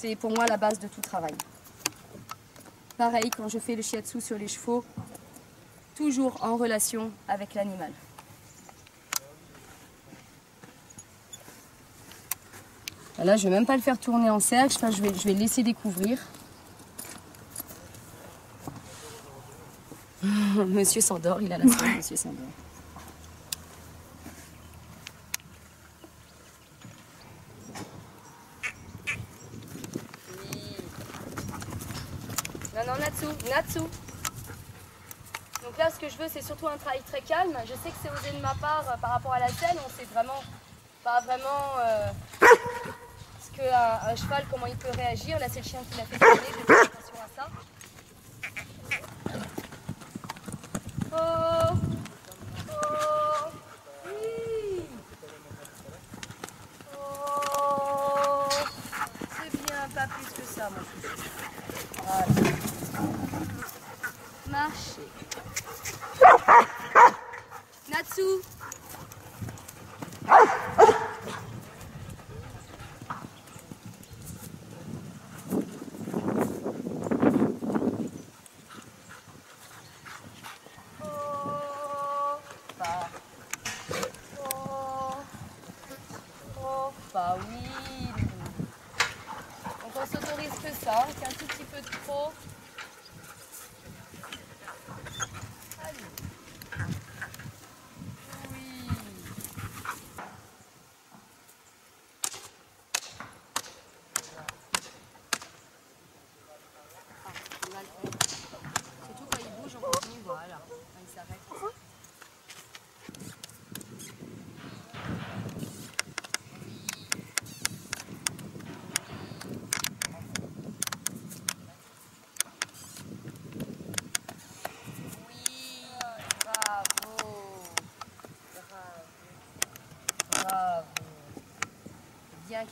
C'est pour moi la base de tout travail. Pareil, quand je fais le shiatsu sur les chevaux, toujours en relation avec l'animal. Là, je ne vais même pas le faire tourner en cercle, je vais le laisser découvrir. Monsieur s'endort, il a la soif, monsieur s'endort. Oui. Non, Natsu. Donc là, ce que je veux, c'est surtout un travail très calme. Je sais que c'est osé de ma part par rapport à la scène, on sait vraiment pas vraiment... un cheval, comment il peut réagir. Là, c'est le chien qui l'a fait tourner, je vais faire attention à ça. Oh, oui. Oh, c'est bien, pas plus que ça, mon chouchou. Voilà. Marchez. Natsu. Bah oui. Donc on s'autorise que ça, qu'un tout petit peu de trop. Allez. Oui. Surtout quand il bouge, on continue, voilà. Quand il s'arrête.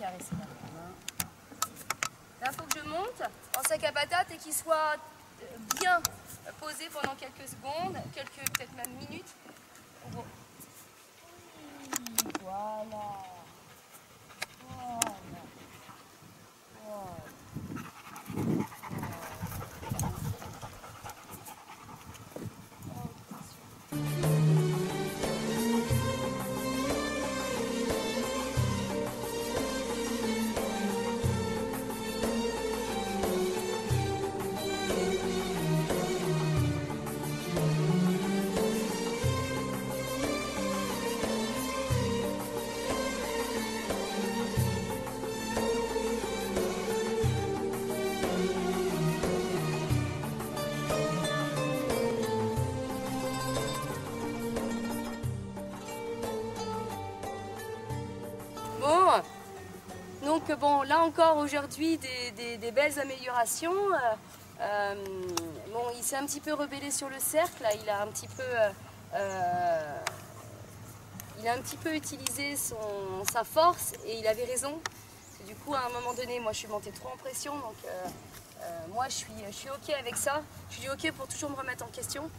caresser la main. Là, il faut que je monte en sac à patates et qu'il soit bien posé pendant quelques secondes, peut-être même minutes. Voilà. Voilà. Donc bon, là encore aujourd'hui des belles améliorations. Bon, il s'est un petit peu rebellé sur le cercle, là, il a un petit peu utilisé sa force et il avait raison. Du coup, à un moment donné, moi je suis montée trop en pression, donc moi je suis ok avec ça. Je suis ok pour toujours me remettre en question.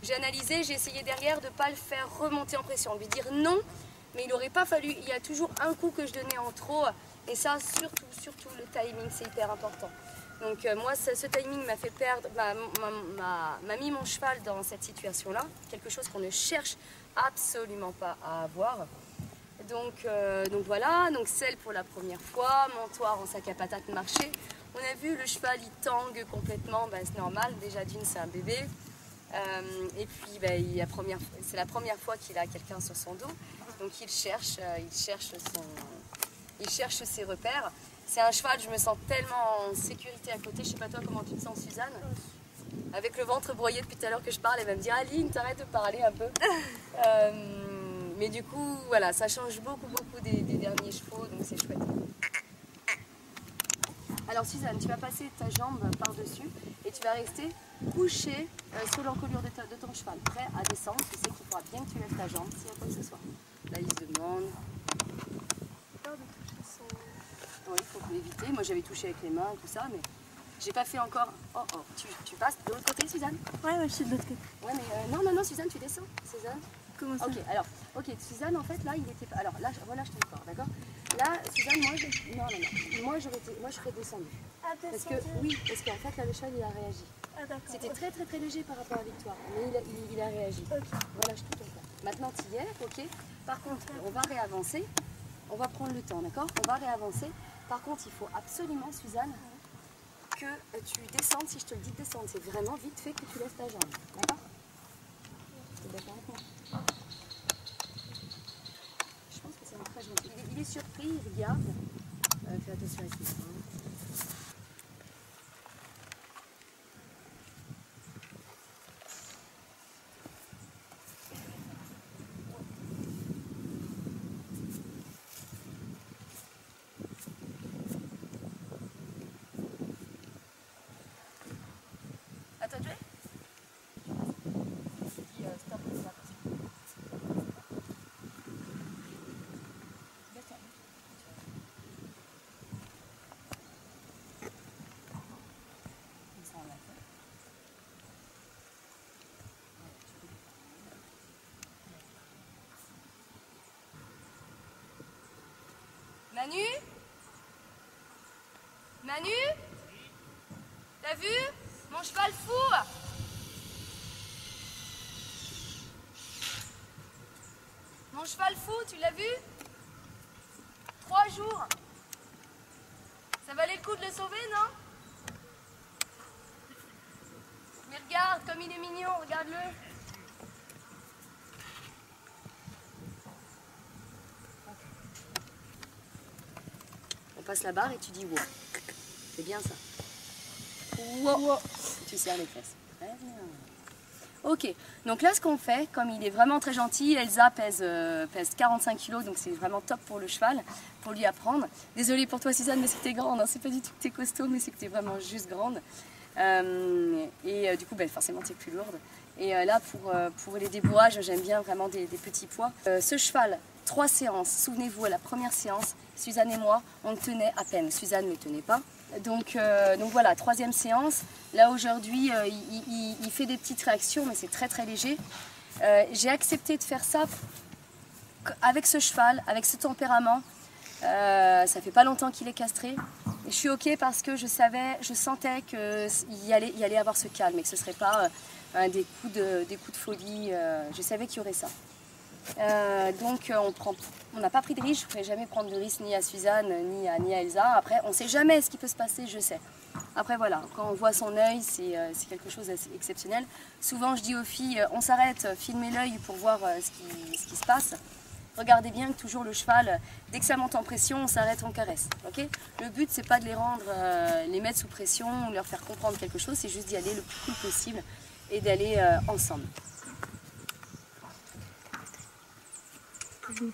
J'ai analysé, j'ai essayé derrière de ne pas le faire remonter en pression, de lui dire non, mais il n'aurait pas fallu. Il y a toujours un coup que je donnais en trop. Et ça, surtout le timing, c'est hyper important. Donc moi, ce timing m'a fait perdre, m'a mis mon cheval dans cette situation-là, quelque chose qu'on ne cherche absolument pas à avoir. Donc voilà, donc selle pour la première fois, montoir en sac à patates marché. On a vu le cheval, il tangue complètement, ben, c'est normal, déjà d'une c'est un bébé. Et puis ben, c'est la première fois qu'il a quelqu'un sur son dos, donc il cherche ses repères. C'est un cheval, je me sens tellement en sécurité à côté. Je sais pas toi comment tu te sens, Suzanne? Avec le ventre broyé depuis tout à l'heure que je parle, elle va me dire Aline, t'arrêtes de parler un peu. Mais du coup, voilà, ça change beaucoup des derniers chevaux, donc c'est chouette. Alors Suzanne, tu vas passer ta jambe par-dessus et tu vas rester couché sur l'encolure de ton cheval, prêt à descendre. Tu sais qu'il faudra bien que tu lèves ta jambe s'il y a quoi que ce soit. Là, il se demande. Oui, il faut l'éviter. Moi, j'avais touché avec les mains et tout ça, mais j'ai pas fait encore. Oh, tu passes de l'autre côté, Suzanne? Ouais, je suis de l'autre côté. Ouais, mais non, Suzanne, tu descends. Suzanne. Comment ça? Ok, Suzanne, en fait, là, il était pas. Alors là, relâche ton corps, d'accord? Là, Suzanne, non. Moi, je serais descendue. Ah, parce qu'en fait, là, le cheval, il a réagi. Ah, d'accord. C'était très léger par rapport à Victoire, mais il a réagi. Okay. Relâche tout ton corps. Maintenant, tu y es, ok? Par contre, on va réavancer. On va prendre le temps, d'accord? On va réavancer. Par contre, il faut absolument, Suzanne, que tu descendes. Si je te le dis de descendre, c'est vraiment vite fait que tu laisses ta jambe, d'accord? Tu es d'accord avec moi? Je pense que c'est un très gentil. Il est surpris, il regarde. Fais attention avec lui. Manu, t'as vu? Mon cheval fou! Mon cheval fou, tu l'as vu? 3 jours. Ça valait le coup de le sauver, non? Mais regarde, comme il est mignon, regarde-le. On passe la barre et tu dis wow. C'est bien ça. Wow. Tu serres les fesses. Très bien. Ok, donc là ce qu'on fait, comme il est vraiment très gentil, Elsa pèse 45 kg, donc c'est vraiment top pour le cheval, pour lui apprendre. Désolée pour toi Suzanne, mais c'est que t'es grande, hein. C'est pas du tout que t'es costaud, mais c'est que t'es vraiment juste grande. Du coup, forcément t'es plus lourde. Et là pour les débourrages, j'aime bien vraiment des petits poids. Ce cheval, 3 séances. Souvenez-vous, à la première séance, Suzanne et moi, on le tenait à peine. Suzanne ne le tenait pas. Donc voilà, 3e séance. Là aujourd'hui, il fait des petites réactions, mais c'est très très léger. J'ai accepté de faire ça avec ce cheval, avec ce tempérament. Ça fait pas longtemps qu'il est castré. Et je suis ok parce que je sentais qu'il y allait avoir ce calme et que ce serait pas des coups de folie. Je savais qu'il y aurait ça. Donc on n'a pas pris de risque. Je ne ferai jamais prendre de risque ni à Suzanne ni à Elsa. Après, on ne sait jamais ce qui peut se passer, je sais. Après voilà, quand on voit son œil, c'est quelque chose d'exceptionnel. Souvent je dis aux filles, on s'arrête, filmez l'œil pour voir ce qui se passe. Regardez bien que toujours le cheval, dès que ça monte en pression, on s'arrête, on caresse. Okay, le but, c'est pas de les mettre sous pression ou leur faire comprendre quelque chose, c'est juste d'y aller le plus cool possible et d'aller ensemble. Tu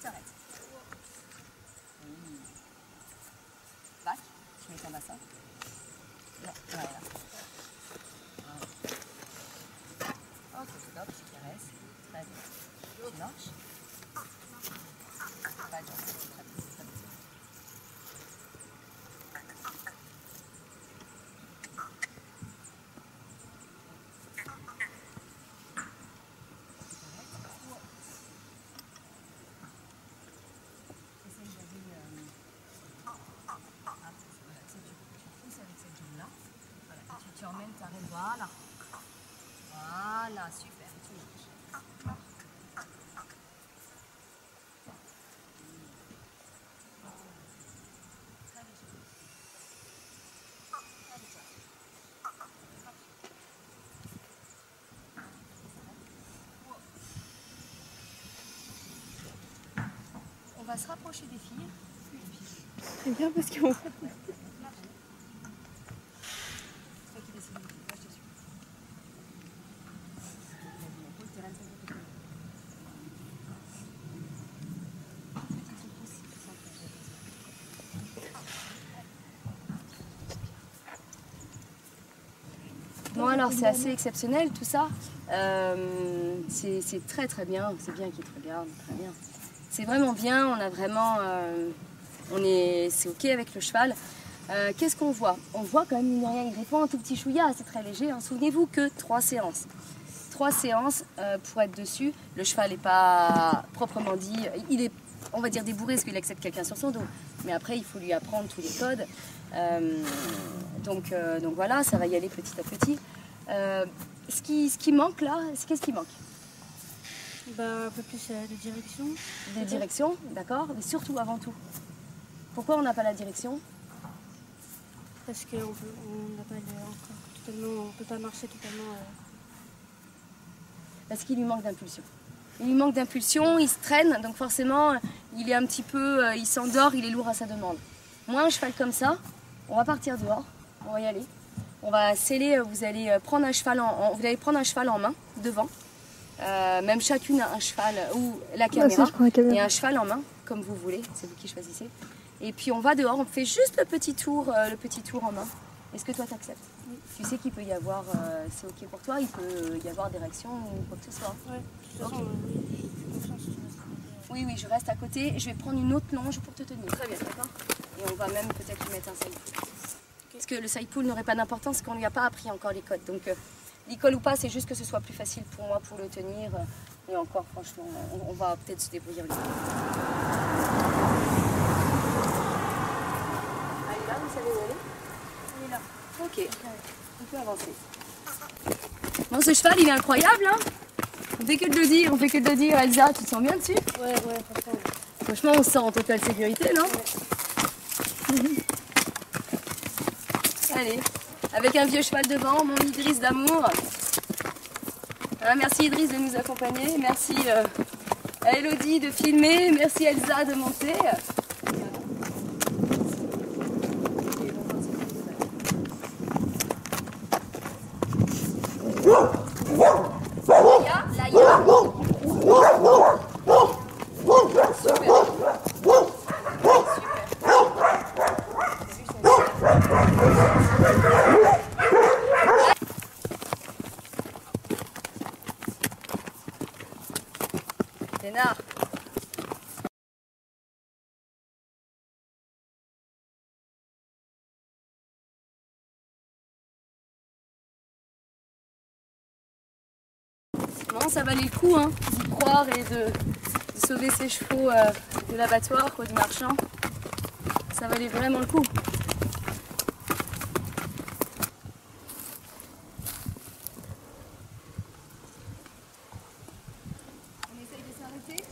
t'arrêtes. Bac, tu mets ton bassin. Là, voilà. Ok, top, tu caresses. Très bien. Tu marches. Pas de jambes, très bien. Tu emmènes, tu arrêtes, voilà. Voilà, super, tu marches. On va se rapprocher des filles. C'est bien parce qu'on... Bon alors c'est assez exceptionnel tout ça, c'est très très bien, c'est bien qu'il te regarde, très bien. C'est vraiment bien, on a vraiment, c'est ok avec le cheval. Qu'est-ce qu'on voit? On voit quand même, mine de rien, il répond un tout petit chouïa, c'est très léger, hein. Souvenez-vous que 3 séances. 3 séances pour être dessus, le cheval n'est pas proprement dit, il est, on va dire, débourré parce qu'il accepte quelqu'un sur son dos. Mais après il faut lui apprendre tous les codes. Donc voilà, ça va y aller petit à petit. Ce qui manque là, qu'est-ce qui manque? Un peu plus de direction. Des directions, d'accord, mais surtout avant tout. Pourquoi on n'a pas la direction? Parce qu'on n'a pas encore totalement, on peut pas marcher totalement. Parce qu'il lui manque d'impulsion. Il lui manque d'impulsion, il se traîne, donc forcément, il est un petit peu, il s'endort, il est lourd à sa demande. Moi, un cheval comme ça, on va partir dehors, on va y aller. On va sceller, vous allez prendre un cheval en main, devant. Même chacune a un cheval, ou la caméra, et un cheval en main, comme vous voulez, c'est vous qui choisissez. Et puis on va dehors, on fait juste le petit tour en main. Est-ce que toi t'acceptes? Oui. Tu sais qu'il peut y avoir, c'est ok pour toi, il peut y avoir des réactions ou quoi que ce soit? Oui, de toute façon, oui, je reste à côté et je vais prendre une autre longe pour te tenir. Très bien, d'accord? Et on va même peut-être lui mettre un side pull. Okay. Parce que le side pull n'aurait pas d'importance, parce qu'on ne lui a pas appris encore les codes. Donc l'école ou pas, c'est juste que ce soit plus facile pour moi pour le tenir. Et encore, franchement, on va peut-être se débrouiller. Allez, là, vous savez où elle est? Elle est là. Ok, on peut avancer. Bon, ce cheval, il est incroyable, hein? On fait que de le dire, Elsa, tu te sens bien dessus? Ouais, franchement. Franchement, on se sent en totale sécurité, non? Ouais. Allez, avec un vieux cheval devant, mon Idriss d'amour. Merci Idriss de nous accompagner, merci à Elodie de filmer, merci Elsa de monter. Non, ça valait le coup hein, d'y croire et de sauver ses chevaux de l'abattoir, du marchand. Ça valait vraiment le coup. On essaye de s'arrêter.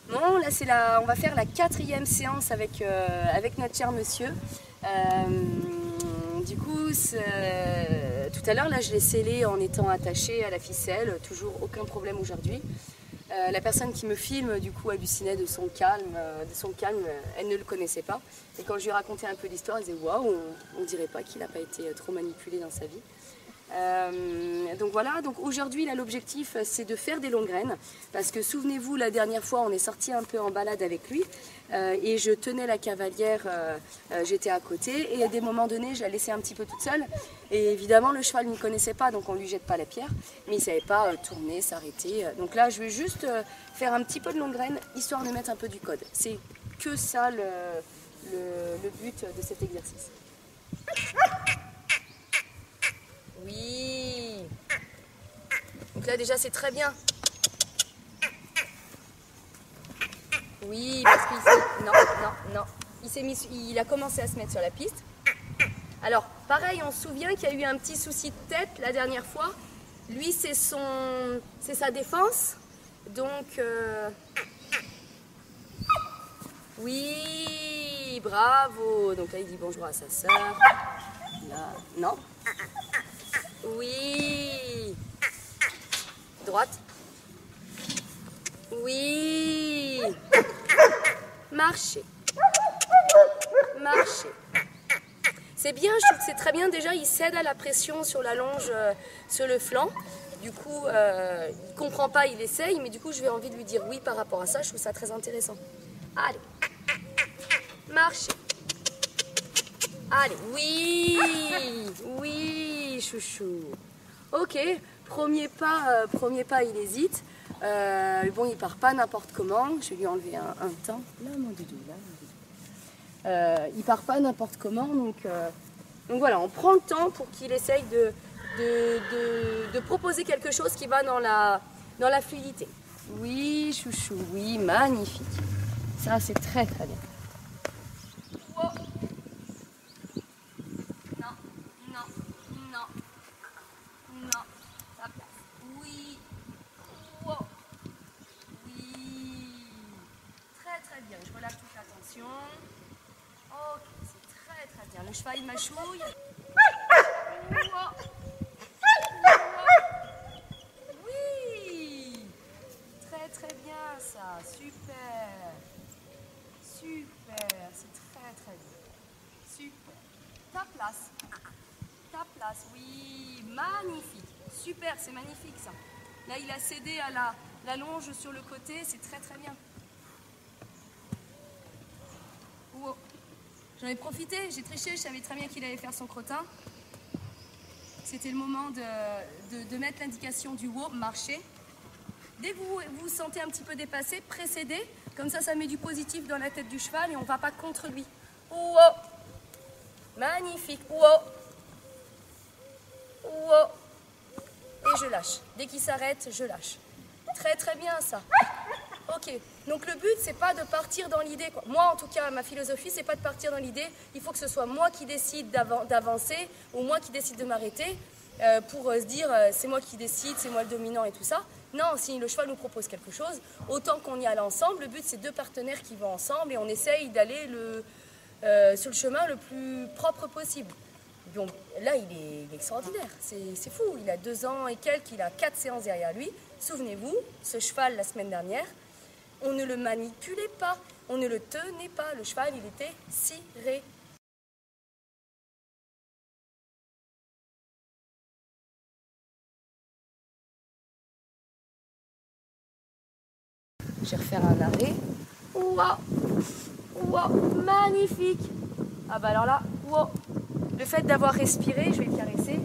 Bon, là on va faire la 4e séance avec notre cher monsieur. Du coup, tout à l'heure, là, je l'ai scellé en étant attaché à la ficelle, toujours aucun problème aujourd'hui. La personne qui me filme, du coup, hallucinait de son calme, elle ne le connaissait pas. Et quand je lui ai raconté un peu l'histoire, elle disait waouh, on ne dirait pas qu'il n'a pas été trop manipulé dans sa vie. Donc voilà, donc aujourd'hui là l'objectif c'est de faire des longues graines parce que souvenez-vous la dernière fois on est sorti un peu en balade avec lui et je tenais la cavalière, j'étais à côté et à des moments donnés je la laissais un petit peu toute seule et évidemment le cheval ne m'y connaissait pas donc on lui jette pas la pierre mais il savait pas tourner, s'arrêter, donc là je vais juste faire un petit peu de longue graine histoire de mettre un peu du code, c'est que ça le but de cet exercice. Oui. Donc là déjà c'est très bien. Oui, parce qu'il non. Il a commencé à se mettre sur la piste. Alors pareil, on se souvient qu'il y a eu un petit souci de tête la dernière fois. Lui c'est sa défense. Donc oui, bravo. Donc là il dit bonjour à sa sœur. Là, non. Oui. Droite. Oui. Marcher. Marcher. C'est bien, je trouve que c'est très bien. Déjà, il cède à la pression sur la longe, sur le flanc. Du coup, il ne comprend pas, il essaye. Mais du coup, je vais envie de lui dire oui par rapport à ça. Je trouve ça très intéressant. Allez. Marcher. Allez, oui, oui, chouchou. Ok, premier pas, il hésite. Bon, il part pas n'importe comment. Je vais lui enlever un temps. Là, mon doudou, là, mon doudou. Il part pas n'importe comment, donc voilà, on prend le temps pour qu'il essaye de proposer quelque chose qui va dans la fluidité. Oui, chouchou, oui, magnifique. Ça, c'est très très bien. Ok, c'est très très bien. Le cheval mâchouille. Oui, très très bien ça. Super, super. C'est très très bien. Super. Ta place. Oui, magnifique. Super, c'est magnifique ça. Là, il a cédé à la longe sur le côté. C'est très très bien. Wow. J'en ai profité, j'ai triché, je savais très bien qu'il allait faire son crottin. C'était le moment de mettre l'indication du wow, marcher. Dès que vous vous sentez un petit peu dépassé, précédez, comme ça met du positif dans la tête du cheval et on ne va pas contre lui. Wow. Magnifique, wow. Wow. Et je lâche. Dès qu'il s'arrête, je lâche. Très très bien ça. Ok, donc le but c'est pas de partir dans l'idée, moi en tout cas ma philosophie c'est pas de partir dans l'idée, il faut que ce soit moi qui décide d'avancer ou moi qui décide de m'arrêter pour se dire c'est moi qui décide, c'est moi le dominant et tout ça. Non, si le cheval nous propose quelque chose, autant qu'on y aille ensemble, le but c'est deux partenaires qui vont ensemble et on essaye d'aller sur le chemin le plus propre possible. Donc là il est extraordinaire, c'est fou, il a 2 ans et quelques, il a 4 séances derrière lui. Souvenez-vous, ce cheval la semaine dernière, on ne le manipulait pas, on ne le tenait pas, le cheval il était ciré. Je vais refaire un arrêt. Waouh, waouh, magnifique. Ah bah alors là, waouh. Le fait d'avoir respiré, je vais le caresser.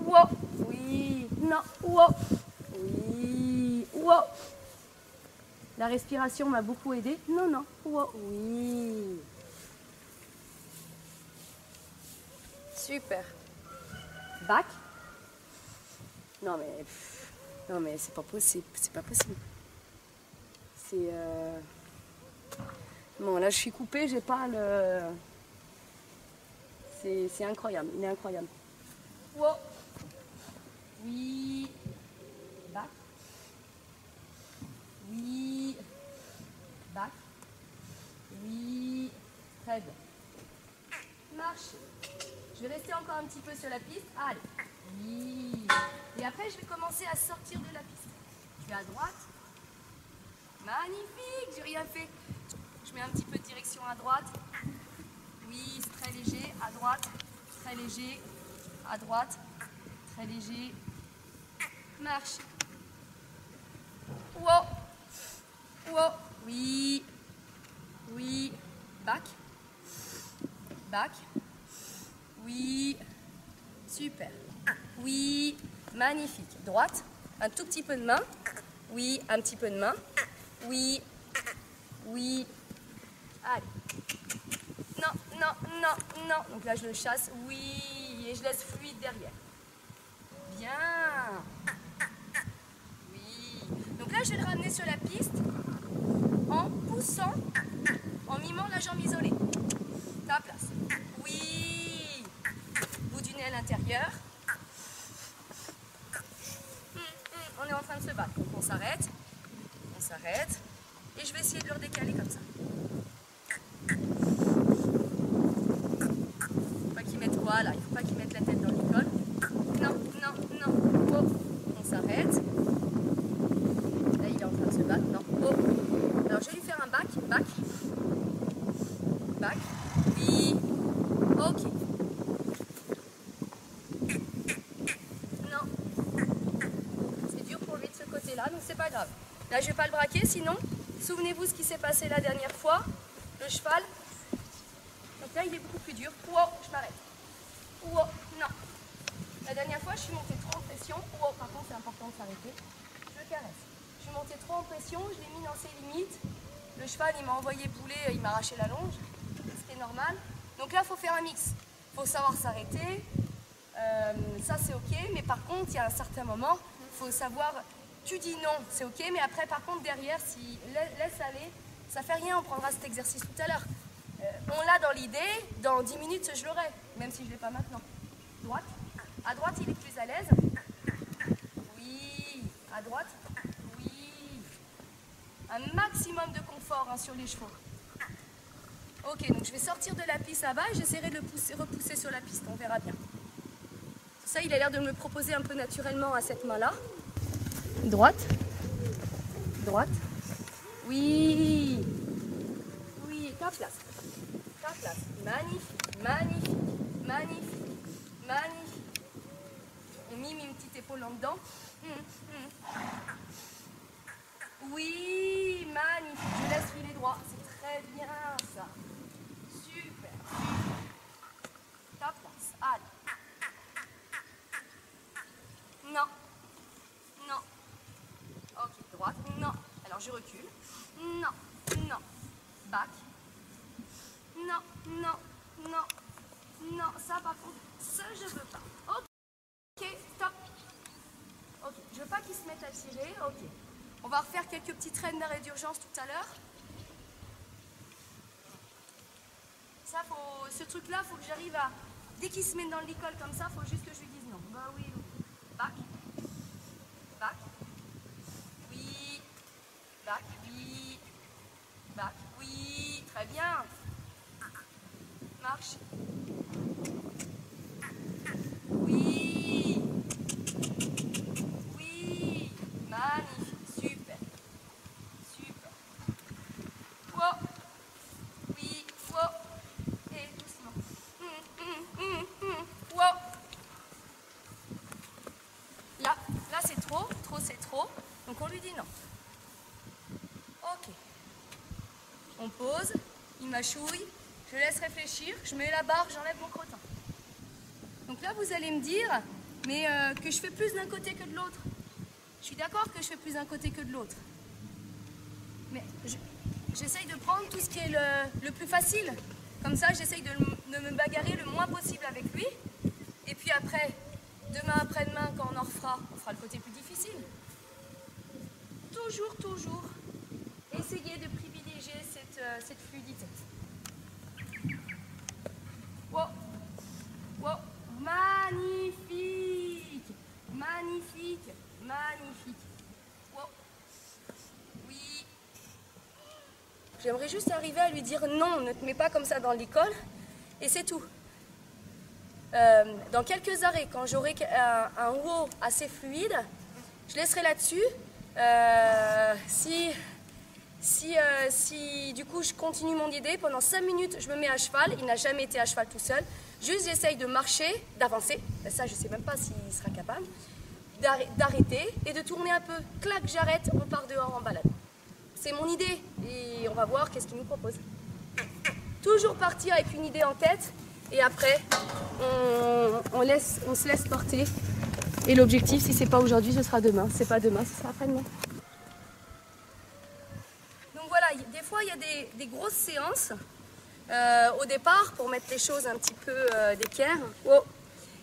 Waouh, oui, non, waouh, oui, waouh. La respiration m'a beaucoup aidé. Non, non. Wow. Oui. Super. Back. Non mais c'est pas possible. C'est pas possible. C'est bon là je suis coupée, j'ai pas le. C'est incroyable. Il est incroyable. Wow. Oui. Back. Oui. Back. Oui. Très bien. Marchez. Je vais rester encore un petit peu sur la piste. Allez. Oui. Et après, je vais commencer à sortir de la piste. Je vais à droite. Magnifique. J'ai rien fait. Je mets un petit peu de direction à droite. Oui, c'est très léger. À droite. Très léger. À droite. Très léger. Marche. Wow. Wow. Oui. Oui. Back. Back. Oui. Super. Oui. Magnifique. Droite. Un tout petit peu de main. Oui. Un petit peu de main. Oui. Oui. Allez. Non, non, non, non. Donc là, je le chasse. Oui. Et je laisse fluide derrière. Bien. Oui. Donc là, je vais le ramener sur la piste en poussant, en mimant la jambe isolée. Ta place. Oui. Bout du nez à l'intérieur. On est en train de se battre. Donc on s'arrête. On s'arrête. Et je vais essayer de le redécaler comme ça. Il faut pas qu'il mette quoi là? Il faut pas qu'il mette la tête dans l'école. Non, non, non. Oh. On s'arrête. Là, il est en train de se battre. Non. Oh. Alors, je vais lui faire un back. Back. Back. Oui. Ok. Non. C'est dur pour lui de ce côté-là, donc c'est pas grave. Là, je vais pas le braquer, sinon, souvenez-vous ce qui s'est passé la dernière fois. Le cheval. Donc là, il est beaucoup plus dur. Wow, je m'arrête. Wow, non. La dernière fois, je suis montée trop en pression. Wow, par contre, c'est important de s'arrêter. Je le caresse. Je suis montée trop en pression, je l'ai mis dans ses limites. Le cheval, il m'a envoyé bouler, il m'a arraché la longe. Ce qui est normal. Donc là, il faut faire un mix. Il faut savoir s'arrêter. Ça, c'est OK. Mais par contre, il y a un certain moment, il faut savoir... Tu dis non, c'est OK. Mais après, par contre, derrière, si laisse aller, ça fait rien. On prendra cet exercice tout à l'heure. On l'a dans l'idée. Dans 10 minutes, je l'aurai. Même si je ne l'ai pas maintenant. Droite. À droite, il est plus à l'aise. Oui. À droite. Oui. Un maximum de confort sur les chevaux. Ok, donc je vais sortir de la piste là-bas et j'essaierai de le repousser sur la piste. On verra bien. Ça, il a l'air de me le proposer un peu naturellement à cette main-là. Droite. Droite. Oui. Oui, ta place. Ta place. Magnifique, magnifique, magnifique, magnifique. On mime une petite épaule en dedans. Oui, magnifique. Je laisse filer droit. C'est très bien ça. Super. Ta place. Allez. Non. Non. Ok, droite. Non. Alors je recule. Non. Non. Back. Non. Non. Non. Non. Ça par contre, ça je veux pas. Ok, stop. Ok, je veux pas qu'il se mette à tirer. Ok. On va refaire quelques petits traînes d'arrêt d'urgence tout à l'heure. Ça, ce truc-là, faut que j'arrive à... Dès qu'il se met dans l'école comme ça, faut juste que je lui dise non. Bah oui, back. Back. Oui. Back. Oui. Back. Oui. Très bien. Marche. Oui. Oui. Magnifique. Super. Super. Wow. Oui. Wow. Et doucement. Wow. Là c'est trop. Trop, c'est trop. Donc on lui dit non. Ok. On pose. Il mâchouille. Je laisse réfléchir. Je mets la barre. J'enlève mon crottin. Donc là, vous allez me dire, mais que je fais plus d'un côté que de l'autre. Je suis d'accord que je fais plus d'un côté que de l'autre. Mais j'essaye de prendre tout ce qui est le plus facile. Comme ça, j'essaye de me bagarrer le moins possible avec lui. Et puis après, demain après-demain, quand on en refera, on fera le côté plus difficile. Toujours, essayer de privilégier cette fluidité. Wow, wow, magnifique, magnifique, magnifique. Wow, oui. J'aimerais juste arriver à lui dire non, ne te mets pas comme ça dans l'école, et c'est tout. Dans quelques arrêts, quand j'aurai un wow assez fluide, je laisserai là-dessus. Si du coup je continue mon idée, pendant 5 minutes je me mets à cheval, il n'a jamais été à cheval tout seul, juste j'essaye de marcher, d'avancer, ça je sais même pas s'il sera capable, d'arrêter et de tourner un peu, clac, j'arrête, on repart dehors en balade. C'est mon idée et on va voir qu'est-ce qu'il nous propose. Toujours partir avec une idée en tête et après on se laisse porter. Et l'objectif, si c'est pas aujourd'hui, ce sera demain. Si c'est pas demain, ce sera après-demain. Donc voilà, des fois il y a des grosses séances au départ pour mettre les choses un petit peu d'équerre. Oh.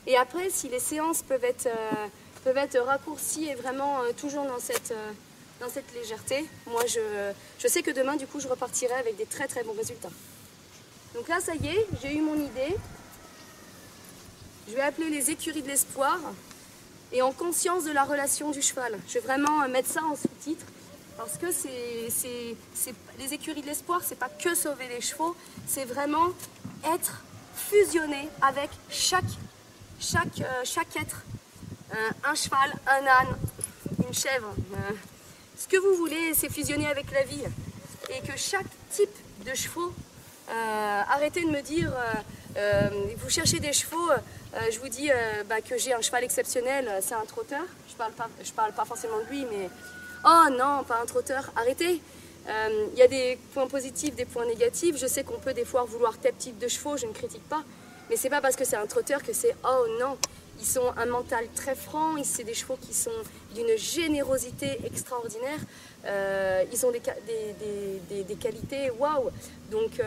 Et après, si les séances peuvent être raccourcies et vraiment toujours dans cette légèreté, moi je sais que demain, du coup, je repartirai avec des très très bons résultats. Donc là, ça y est, j'ai eu mon idée. Je vais appeler les écuries de l'espoir. Et en conscience de la relation du cheval. Je vais vraiment mettre ça en sous-titre parce que les écuries de l'espoir, c'est pas que sauver les chevaux, c'est vraiment être fusionné avec chaque être. Un cheval, un âne, une chèvre, ce que vous voulez, c'est fusionner avec la vie. Et que chaque type de chevaux, arrêtez de me dire, vous cherchez des chevaux, je vous dis que j'ai un cheval exceptionnel, c'est un trotteur. Je parle pas forcément de lui, mais oh non, pas un trotteur. Arrêtez. Il y a des points positifs, des points négatifs. Je sais qu'on peut des fois vouloir tel type de chevaux, je ne critique pas, mais c'est pas parce que c'est un trotteur que c'est oh non. Ils sont un mental très franc, c'est des chevaux qui sont d'une générosité extraordinaire. Ils ont des qualités waouh. Donc,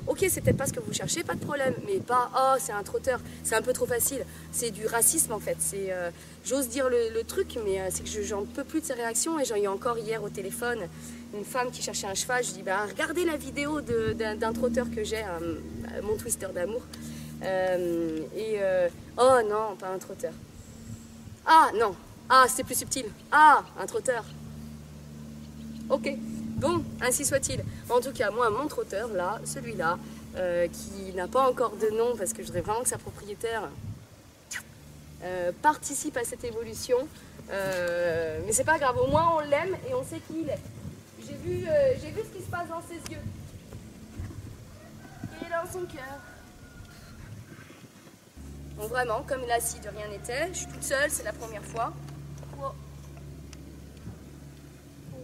ok, c'est peut-être pas ce que vous cherchez, pas de problème, mais pas oh, c'est un trotteur, c'est un peu trop facile. C'est du racisme en fait. J'ose dire le truc, mais c'est que j'en peux plus de ces réactions. Et j'en ai eu encore hier au téléphone une femme qui cherchait un cheval. Je dis regardez la vidéo d'un trotteur que j'ai, mon twister d'amour. Oh non, pas un trotteur. Ah non, ah c'est plus subtil. Ah, un trotteur. Ok, bon, ainsi soit-il. En tout cas, moi, mon trotteur, là, celui-là, qui n'a pas encore de nom parce que je voudrais vraiment que sa propriétaire participe à cette évolution. Mais c'est pas grave, au moins on l'aime et on sait qui il est. J'ai vu ce qui se passe dans ses yeux. Et dans son cœur. Donc vraiment, comme là, si de rien n'était, je suis toute seule, c'est la première fois. Wow.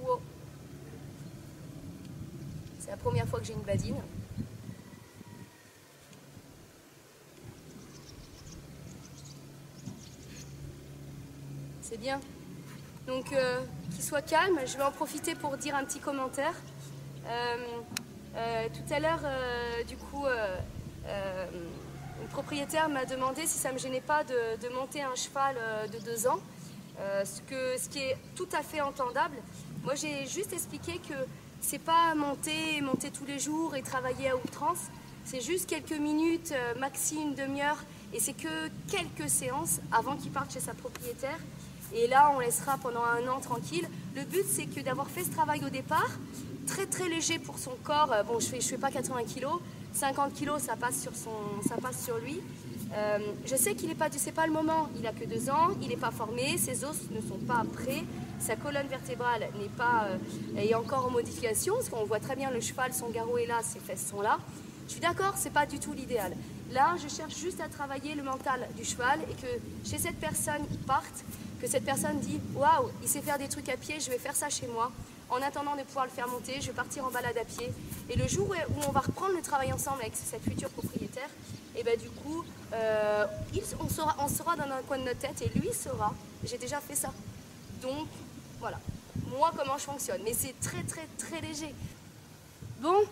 Wow. C'est la première fois que j'ai une badine. C'est bien. Donc, qu'il soit calme, je vais en profiter pour dire un petit commentaire. Tout à l'heure, du coup, le propriétaire m'a demandé si ça ne me gênait pas de monter un cheval de 2 ans, ce qui est tout à fait entendable. Moi, j'ai juste expliqué que c'est pas monter tous les jours et travailler à outrance. C'est juste quelques minutes, maxi une demi-heure, et c'est que quelques séances avant qu'il parte chez sa propriétaire. Et là, on laissera pendant 1 an tranquille. Le but, c'est que d'avoir fait ce travail au départ, très très léger pour son corps. Bon, je fais pas 80 kg, 50 kg, ça passe sur lui. Je sais qu'il n'est pas, c'est pas le moment. Il a que 2 ans, il n'est pas formé, ses os ne sont pas prêts, sa colonne vertébrale est encore en modification, parce qu'on voit très bien le cheval, son garrot est là, ses fesses sont là. Je suis d'accord, c'est pas du tout l'idéal. Là, je cherche juste à travailler le mental du cheval et que chez cette personne, il parte, que cette personne dit « Waouh, il sait faire des trucs à pied, je vais faire ça chez moi. En attendant de pouvoir le faire monter, je vais partir en balade à pied. » Et le jour où on va reprendre le travail ensemble avec cette future propriétaire, et ben du coup, on sera dans un coin de notre tête et lui saura, j'ai déjà fait ça. Donc, voilà. moi comment je fonctionne. Mais c'est très très très léger. Bon,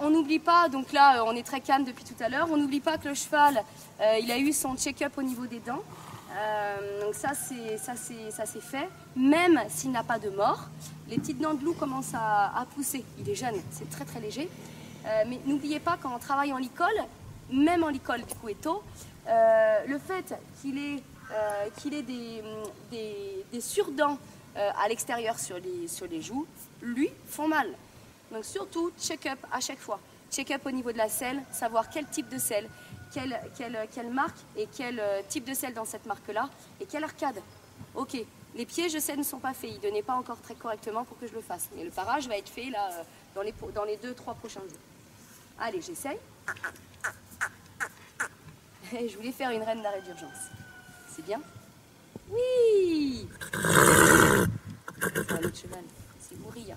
on n'oublie pas, donc là on est très calme depuis tout à l'heure, on n'oublie pas que le cheval, il a eu son check-up au niveau des dents. Donc ça c'est fait. Même s'il n'a pas de mort, les petites dents de loup commencent à pousser. Il est jeune, c'est très très léger. Mais n'oubliez pas quand on travaille en licol, même en licol du coup étau, le fait qu'il ait des surdents à l'extérieur sur les joues, lui, font mal. Donc surtout, check-up à chaque fois. Check-up au niveau de la selle, savoir quel type de selle, quelle marque et quel type de selle dans cette marque-là et quelle arcade. Ok, les pieds, je sais, ne sont pas faits. Il ne donnait pas encore très correctement pour que je le fasse. Mais le parage va être fait là dans les 2-3 prochains jours. Allez, j'essaye. Je voulais faire une reine d'arrêt d'urgence. C'est bien? Oui! C'est un autre cheval. C'est Ouria.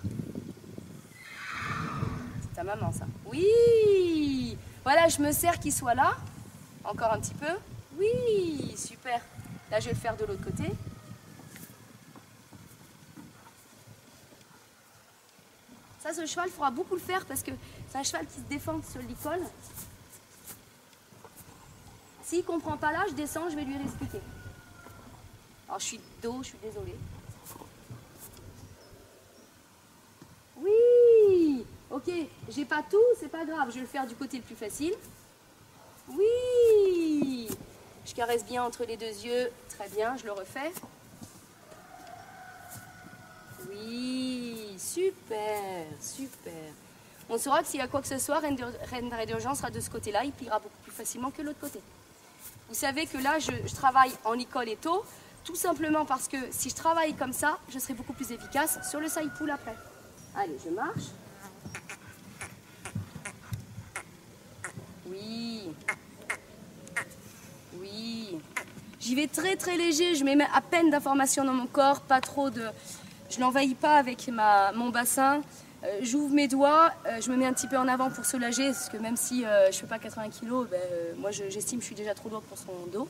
C'est ta maman, ça. Oui! Voilà, je me sers qu'il soit là. Encore un petit peu. Oui! Super. Là, je vais le faire de l'autre côté. Ça, ce cheval, il faudra beaucoup le faire parce que c'est un cheval qui se défend sur le licol. S'il ne comprend pas là, je descends, je vais lui réexpliquer. Alors, je suis dos, je suis désolée. Oui! Ok, j'ai pas tout, c'est pas grave. Je vais le faire du côté le plus facile. Oui! Je caresse bien entre les deux yeux. Très bien, je le refais. Oui, super, super. On saura que s'il y a quoi que ce soit, reine d'arrêt d'urgence sera de ce côté-là. Il pliera beaucoup plus facilement que l'autre côté. Vous savez que là, je travaille en licol étau, tout simplement parce que si je travaille comme ça, je serai beaucoup plus efficace sur le side pull après. Allez, je marche. Oui. Oui. J'y vais très très léger, je mets à peine d'informations dans mon corps, pas trop de... Je l'envahis pas avec mon bassin. J'ouvre mes doigts, je me mets un petit peu en avant pour soulager, parce que même si je ne fais pas 80 kg, moi j'estime que je suis déjà trop lourde pour son dos.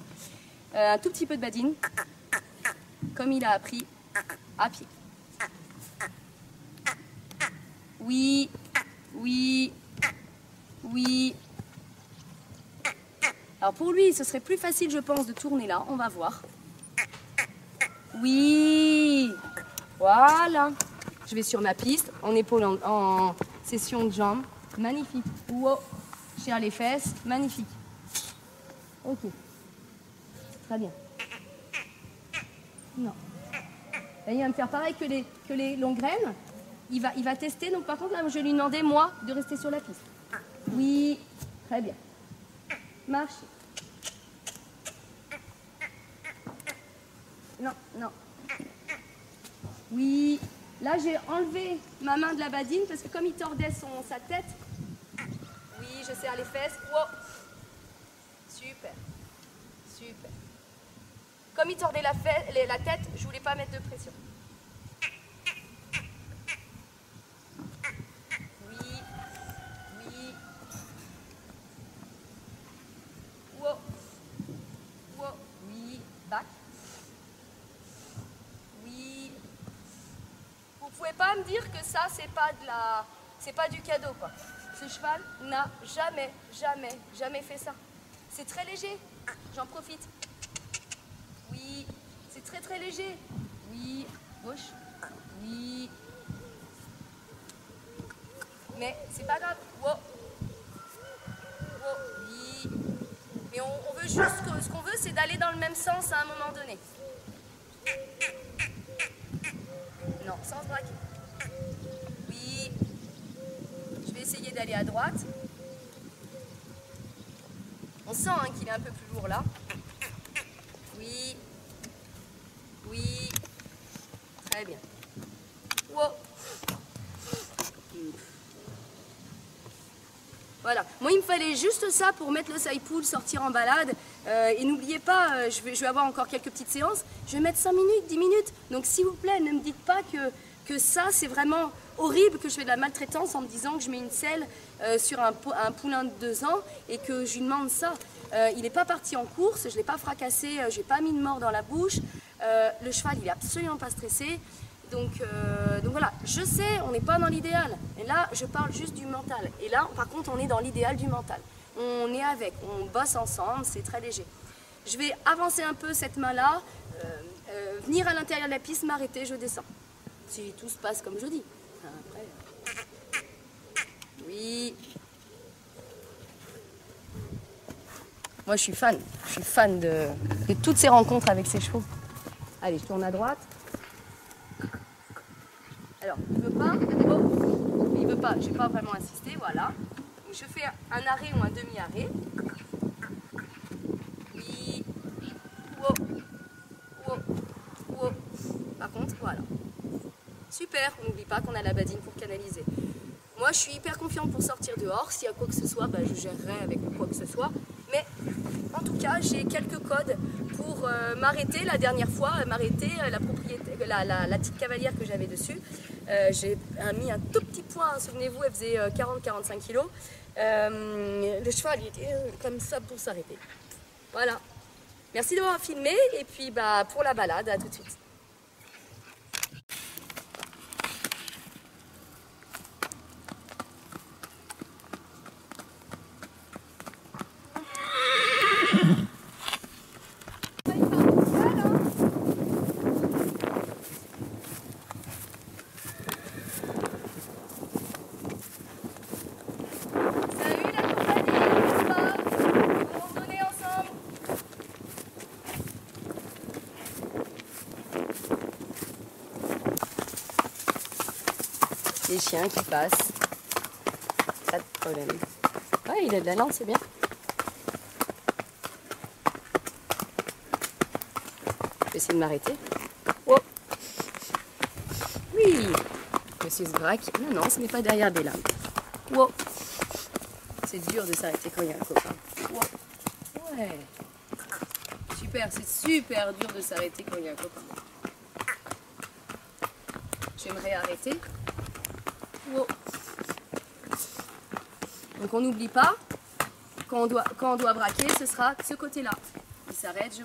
Un tout petit peu de badine, comme il a appris, à pied. Oui, oui, oui. Alors pour lui, ce serait plus facile, je pense, de tourner là, on va voir. Oui, voilà. Je vais sur ma piste, en épaule en session de jambes. Magnifique. Wow. Je serre les fesses. Magnifique. Ok. Très bien. Non. Là, il va me faire pareil que les longues graines. Il va tester. Donc par contre, là, je vais lui demander, moi, de rester sur la piste. Oui. Très bien. Marche. Non, non. Oui. Là, j'ai enlevé ma main de la badine parce que comme il tordait sa tête, oui, je serre les fesses. Wow. Super. Super. Comme il tordait la tête, je voulais pas mettre de pression. Oui. Oui. Wow. Wow. Oui. Back. Oui. Vous pouvez pas me dire que ça, c'est pas du cadeau, quoi. Ce cheval n'a jamais fait ça. C'est très léger. J'en profite. Oui. C'est très très léger. Oui. Gauche. Oui. Mais c'est pas grave. Wow. Wow. Oui. Mais on veut juste ce qu'on veut, c'est d'aller dans le même sens à un moment donné. Non, sans se braquer. Oui. Je vais essayer d'aller à droite. On sent hein, qu'il est un peu plus lourd là. Oui. Oui. Très bien. Wow. Voilà. Moi, il me fallait juste ça pour mettre le side pull, sortir en balade. Et n'oubliez pas, je vais avoir encore quelques petites séances. Je vais mettre 5 minutes, 10 minutes. Donc, s'il vous plaît, ne me dites pas que ça, c'est vraiment horrible, que je fais de la maltraitance en me disant que je mets une selle sur un poulain de 2 ans et que je lui demande ça. Il n'est pas parti en course, je ne l'ai pas fracassé, je n'ai pas mis de mort dans la bouche. Le cheval, il n'est absolument pas stressé. Donc voilà, je sais, on n'est pas dans l'idéal. Et là, je parle juste du mental. Et là, par contre, on est dans l'idéal du mental. On est avec, on bosse ensemble, c'est très léger. Je vais avancer un peu cette main-là, venir à l'intérieur de la piste, m'arrêter, je descends. Si tout se passe comme je dis. Après, oui. Moi, je suis fan de toutes ces rencontres avec ces chevaux. Allez, je tourne à droite. Alors, il veut pas, oh, il veut pas, je vais pas vraiment insister, voilà. Donc, je fais un arrêt ou un demi-arrêt. Oui. Wow. Wow. Wow. Par contre, voilà. Super, on n'oublie pas qu'on a la badine pour canaliser. Moi, je suis hyper confiante pour sortir dehors. S'il y a quoi que ce soit, bah, je gérerai avec quoi que ce soit. Mais en tout cas, j'ai quelques codes pour m'arrêter. La dernière fois, m'arrêter, la petite cavalière que j'avais dessus. J'ai mis un tout petit point, souvenez-vous, elle faisait 40-45 kg. Le cheval, il était comme ça pour s'arrêter. Voilà. Merci d'avoir filmé et puis bah, pour la balade, à tout de suite. Les chiens qui passent, pas de problème. Ouais, il a de la lance, c'est bien. Je vais essayer de m'arrêter. Oh. Oui. Monsieur se braque. Non, non, ce n'est pas derrière des lames. Wow. C'est dur de s'arrêter quand il y a un copain. Wow. Ouais. Super, c'est super dur de s'arrêter quand il y a un copain. J'aimerais arrêter. Wow. Donc on n'oublie pas, quand on doit braquer, ce sera ce côté-là. Il s'arrête, je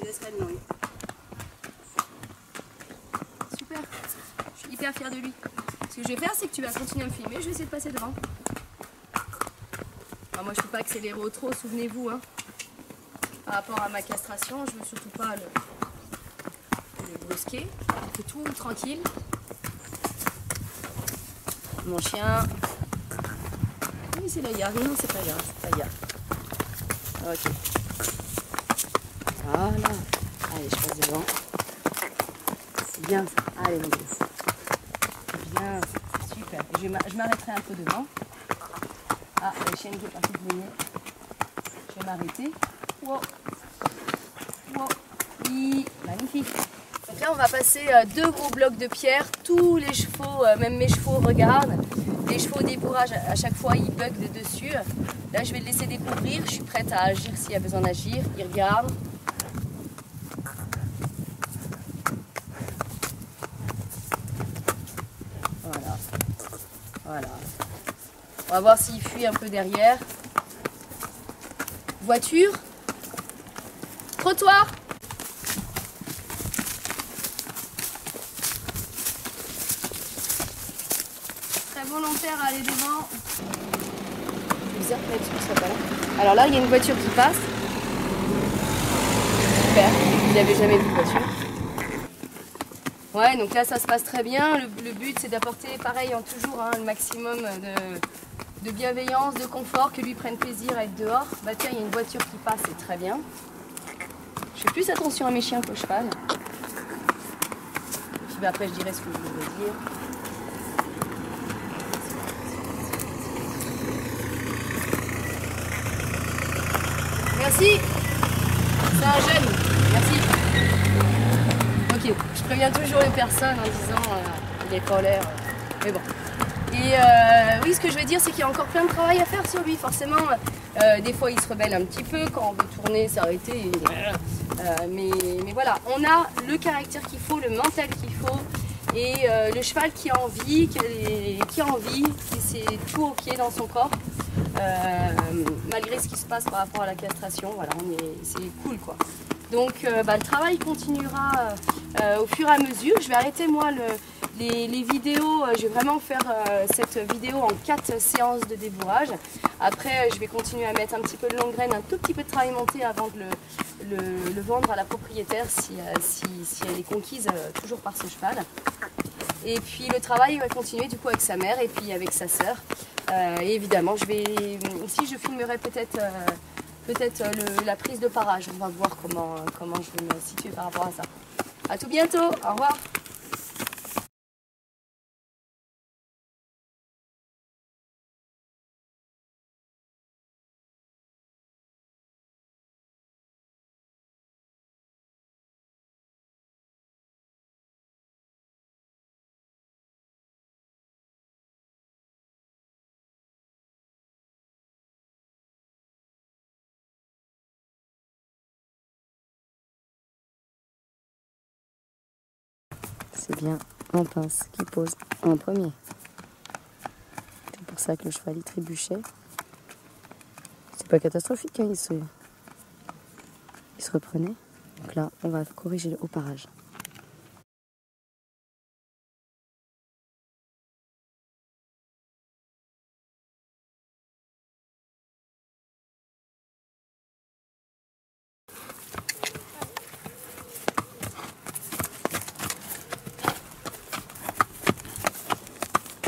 laisserai le long. Super, je suis hyper fière de lui. Ce que je vais faire, c'est que tu vas continuer à me filmer, je vais essayer de passer devant. Alors moi je ne peux pas accélérer au trop, souvenez-vous. Hein. Par rapport à ma castration, je ne veux surtout pas le brusquer. On fait tout tranquille. Mon chien. Oui, c'est la garde. Non, c'est pas grave, c'est pas grave. Ok. Voilà. Allez, je passe devant. C'est bien ça. Allez, mon Dieu. C'est bien, c'est super. Je m'arrêterai un peu devant. Ah, la chienne qui est partie de venir. Je vais m'arrêter. Wow. Wow. Oui, magnifique. Donc là, on va passer 2 gros blocs de pierre. Tous les chevaux, même mes chevaux, regardent. Les chevaux au débourrage, à chaque fois, ils bug de dessus. Là, je vais le laisser découvrir. Je suis prête à agir s'il y a besoin d'agir. Ils regardent. Voilà. Voilà. On va voir s'il fuit un peu derrière. Voiture. Trottoir. Volontaire à aller devant. C'est bizarre que là-dessus ne soit pas là. Alors là, il y a une voiture qui passe. Super, il n'avait jamais vu de voiture. Ouais, donc là, ça se passe très bien. Le but, c'est d'apporter, pareil, en toujours le maximum de bienveillance, de confort, que lui prenne plaisir à être dehors. Bah tiens, il y a une voiture qui passe, c'est très bien. Je fais plus attention à mes chiens qu'au cheval. Puis bah, après, je dirai ce que je voulais dire. Merci. C'est un jeune. Merci. Ok, je préviens toujours les personnes en disant il est pas l'air. Mais bon. Et oui, ce que je veux dire, c'est qu'il y a encore plein de travail à faire sur lui. Forcément, des fois, il se rebelle un petit peu. Quand on veut tourner, s'arrêter. Mais voilà, on a le caractère qu'il faut, le mental qu'il faut. Et le cheval qui a envie, qui c'est tout ok dans son corps. Malgré ce qui se passe par rapport à la castration, voilà, c'est cool quoi. Donc le travail continuera au fur et à mesure. Je vais arrêter moi les vidéos, je vais vraiment faire cette vidéo en 4 séances de débourrage. Après je vais continuer à mettre un petit peu de longue graine, un tout petit peu de travail monté avant de le vendre à la propriétaire si elle est conquise toujours par ce cheval. Et puis le travail va continuer du coup avec sa mère et puis avec sa sœur. Et évidemment aussi je filmerai peut-être la prise de parage. On va voir comment je vais me situer par rapport à ça. À tout bientôt, au revoir. C'est bien en pince qui pose en premier. C'est pour ça que le cheval il trébuchait. C'est pas catastrophique, hein, il se reprenait. Donc là, on va corriger le haut parage.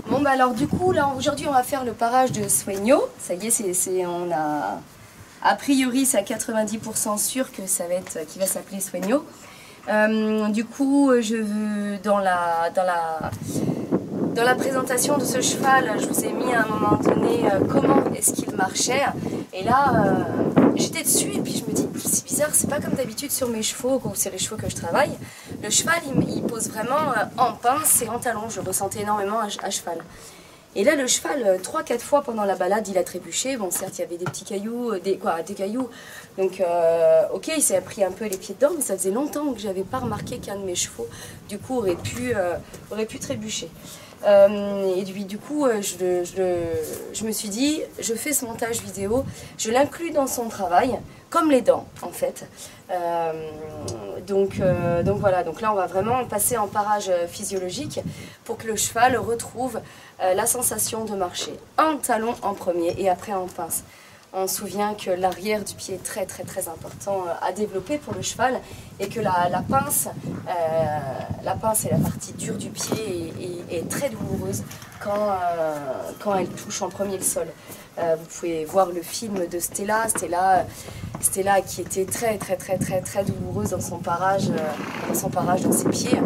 Bon bah alors du coup là aujourd'hui on va faire le parage de Sueño. Ça y est, on a priori c'est à 90% sûr que ça va être qui va s'appeler Sueño. Du coup je veux dans la présentation de ce cheval, je vous ai mis à un moment donné comment est-ce qu'il marchait. Et là j'étais dessus et puis je me dis c'est bizarre, c'est pas comme d'habitude sur mes chevaux ou sur les chevaux que je travaille. Le cheval il pose vraiment en pince et en talon, je ressentais énormément à cheval. Et là le cheval 3-4 fois pendant la balade il a trébuché. Bon certes il y avait des petits cailloux, des cailloux. Donc ok il s'est pris un peu les pieds dedans, mais ça faisait longtemps que j'avais pas remarqué qu'un de mes chevaux du coup aurait pu trébucher. Et du coup je me suis dit je fais ce montage vidéo, je l'inclus dans son travail comme les dents en fait. Donc voilà, donc là on va vraiment passer en parage physiologique pour que le cheval retrouve la sensation de marcher en talon en premier et après en pince. On se souvient que l'arrière du pied est très important à développer pour le cheval et que la pince est la partie dure du pied et est très douloureuse quand elle touche en premier le sol. Vous pouvez voir le film de Stella qui était très douloureuse dans son parage, dans ses pieds.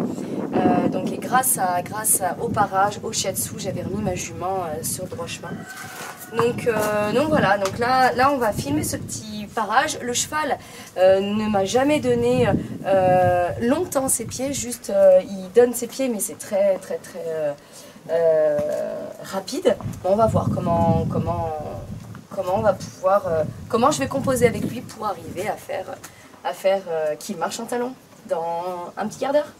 Donc et grâce au parage, au shiatsu, j'avais remis ma jument sur le droit chemin. Donc voilà, donc là on va filmer ce petit parage. Le cheval ne m'a jamais donné longtemps ses pieds, juste il donne ses pieds mais c'est très rapide. Bon, on va voir comment on va pouvoir, comment je vais composer avec lui pour arriver à faire qu'il marche en talon dans un petit quart d'heure.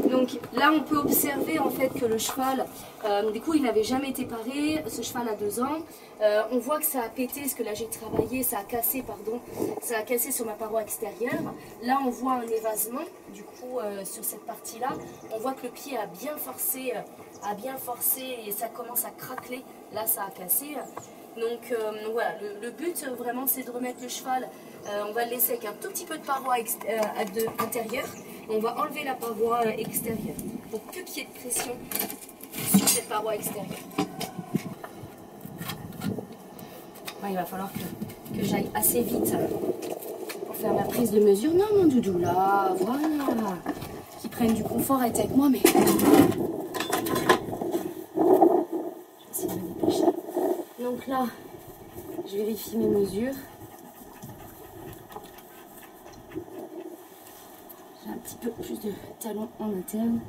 Donc là on peut observer en fait que le cheval, du coup il n'avait jamais été paré, ce cheval a 2 ans. On voit que ça a pété, parce que là j'ai travaillé, ça a cassé sur ma paroi extérieure. Là on voit un évasement, du coup sur cette partie là, on voit que le pied a bien forcé et ça commence à craqueler, là ça a cassé. Donc voilà, le but vraiment c'est de remettre le cheval, on va le laisser avec un tout petit peu de paroi intérieure. On va enlever la paroi extérieure pour plus qu'il y ait de pression sur cette paroi extérieure. Ouais, il va falloir que j'aille assez vite pour faire ma prise de mesure. Non mon doudou, là, voilà. Qu'ils prennent du confort à être avec moi, mais... Je vais essayer de me dépêcher. Donc là, je vérifie mes mesures. J'ai un petit peu plus de talons en interne.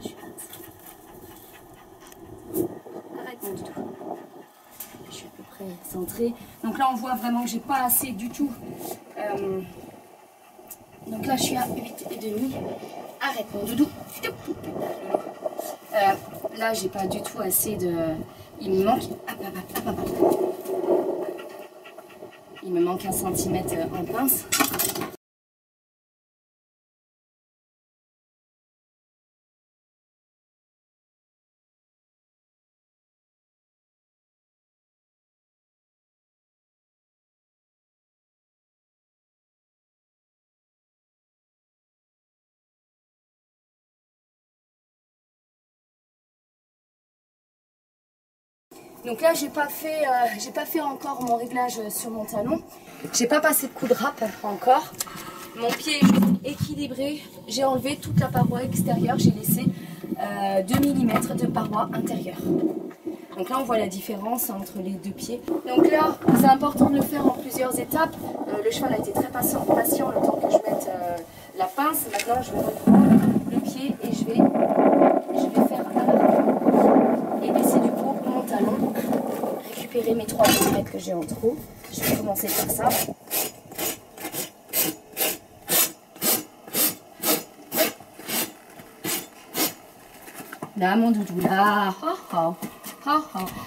Je suis arrête mon doudou. Je suis à peu près centrée. Donc là on voit vraiment que j'ai pas assez du tout. Donc là je suis à 8,5. Arrête mon doudou. Là j'ai pas du tout assez de... Il me manque... Il me manque 1 cm en pince. Donc là, j'ai pas fait encore mon réglage sur mon talon. J'ai pas passé de coup de râpe encore. Mon pied est équilibré. J'ai enlevé toute la paroi extérieure. J'ai laissé 2 mm de paroi intérieure. Donc là, on voit la différence entre les deux pieds. Donc là, c'est important de le faire en plusieurs étapes. Le cheval a été très patient le temps que je mette la pince. Maintenant, je vais reprendre le pied et je vais faire à l'arrière. Et baisser du coup mon talon. Récupérer mes 3 mm que j'ai en trop. Je vais commencer par ça. Là, mon doudou, là.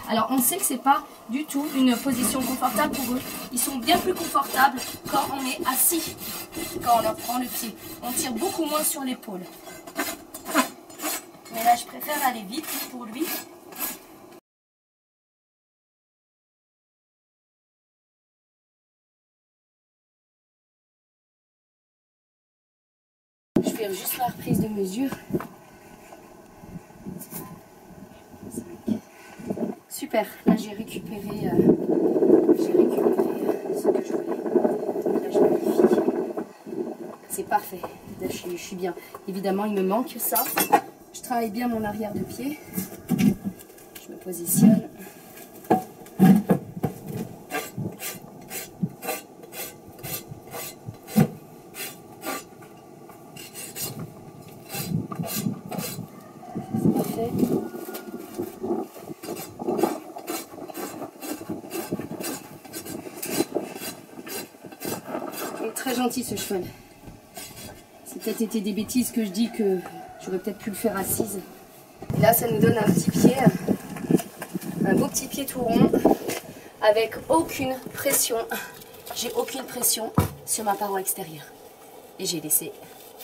Alors, on sait que c'est pas du tout une position confortable pour eux. Ils sont bien plus confortables quand on est assis, quand on leur prend le pied. On tire beaucoup moins sur l'épaule. Mais là, je préfère aller vite pour lui. Je fais juste la reprise de mesure. Super, là j'ai récupéré ce que je voulais. Là je modifie. C'est parfait, là je suis bien. Évidemment il me manque ça. Je travaille bien mon arrière de pied. Je me positionne. C'est parfait. Très gentil ce cheval. C'est peut-être été des bêtises que je dis que j'aurais peut-être pu le faire assise. Et là ça nous donne un petit pied, un beau petit pied tout rond avec aucune pression. J'ai aucune pression sur ma paroi extérieure. Et j'ai laissé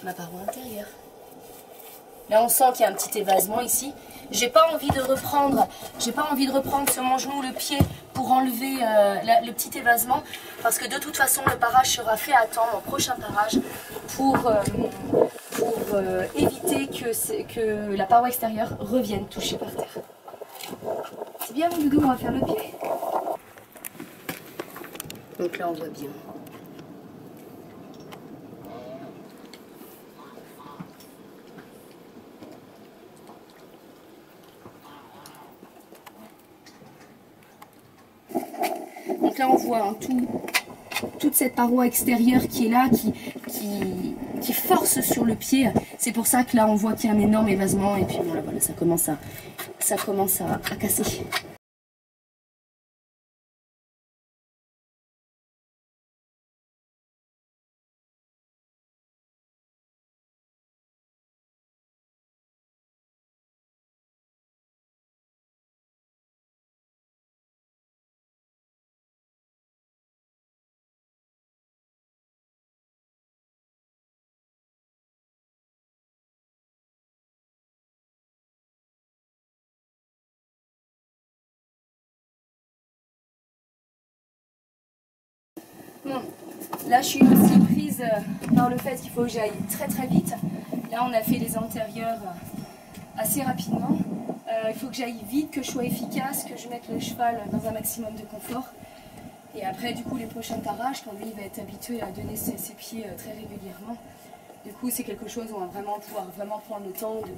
ma paroi intérieure. Là on sent qu'il y a un petit évasement ici. J'ai pas envie de reprendre sur mon genou le pied pour enlever le petit évasement, parce que de toute façon le parage sera fait à temps, mon prochain parage, pour éviter que la paroi extérieure revienne toucher par terre. C'est bien mon doudou, on va faire le pied. Donc là on voit bien. Donc là on voit hein, toute cette paroi extérieure qui est là, qui force sur le pied. C'est pour ça que là on voit qu'il y a un énorme évasement et puis bon, là, voilà, ça commence à casser. Bon, là je suis aussi prise par le fait qu'il faut que j'aille très très vite. Là on a fait les antérieurs assez rapidement. Il faut que j'aille vite, que je sois efficace, que je mette le cheval dans un maximum de confort. Et après du coup les prochains parages, quand lui il va être habitué à donner ses pieds très régulièrement, du coup c'est quelque chose où on va vraiment pouvoir prendre le temps de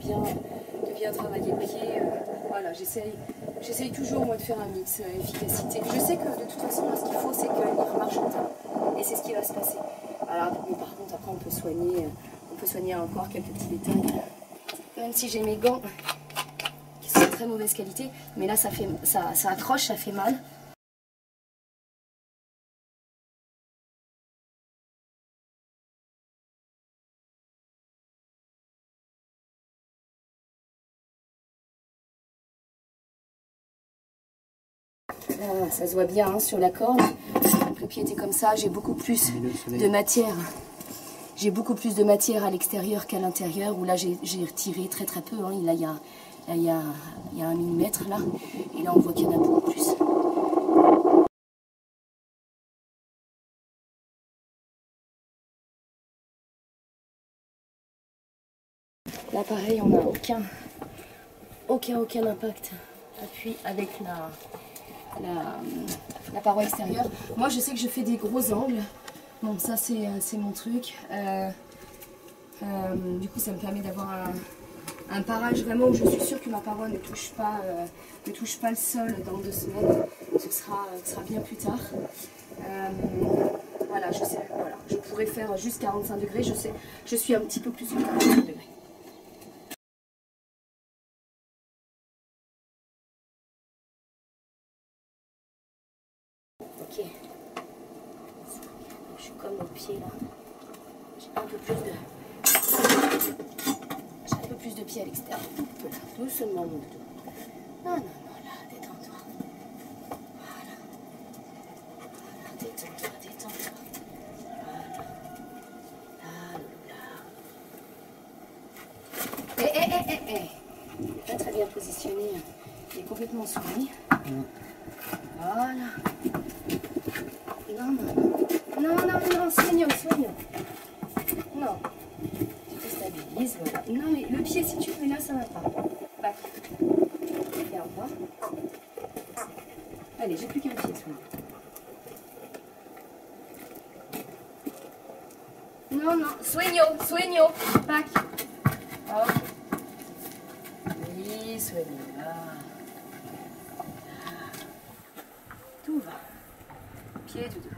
bien travailler le pied. Voilà, j'essaye toujours moi de faire un mix efficacité. Je sais que de toute façon ce qu'il faut c'est qu'il remarche au temps. Et c'est ce qui va se passer. Alors, mais par contre après on peut soigner encore quelques petits détails. Même si j'ai mes gants qui sont de très mauvaise qualité, mais là ça accroche, ça fait mal. Là, ça se voit bien hein, sur la corde. Le pied était comme ça, j'ai beaucoup plus de matière. J'ai beaucoup plus de matière à l'extérieur qu'à l'intérieur, où là j'ai retiré très très peu. Hein. Là il y a 1 millimètre là, et là on voit qu'il y en a beaucoup plus. Là pareil, on n'a aucun impact. Appui avec la paroi extérieure. Moi je sais que je fais des gros angles. Bon ça c'est mon truc. Du coup ça me permet d'avoir un parage vraiment où je suis sûre que ma paroi ne touche pas le sol dans 2 semaines. Ce sera bien plus tard. Voilà, je pourrais faire juste 45 degrés. Je suis un petit peu plus sur 45 degrés. Ok. Je suis comme au pied là. J'ai un peu plus de pied à l'extérieur. Voilà, doucement mon doudou. Non, là, détends-toi. Voilà. Détends-toi. Voilà. Il est pas très bien positionné. Il est complètement soumis. Voilà. Non, soignons. Non. Tu te stabilises, voilà. Non, mais le pied, si tu fais là, ça va pas. Back. Regarde-moi. Allez, j'ai plus qu'un pied, soignons. Non, soignons. Back. Ok. Oui, soignons. Tout va. Pied, doudou.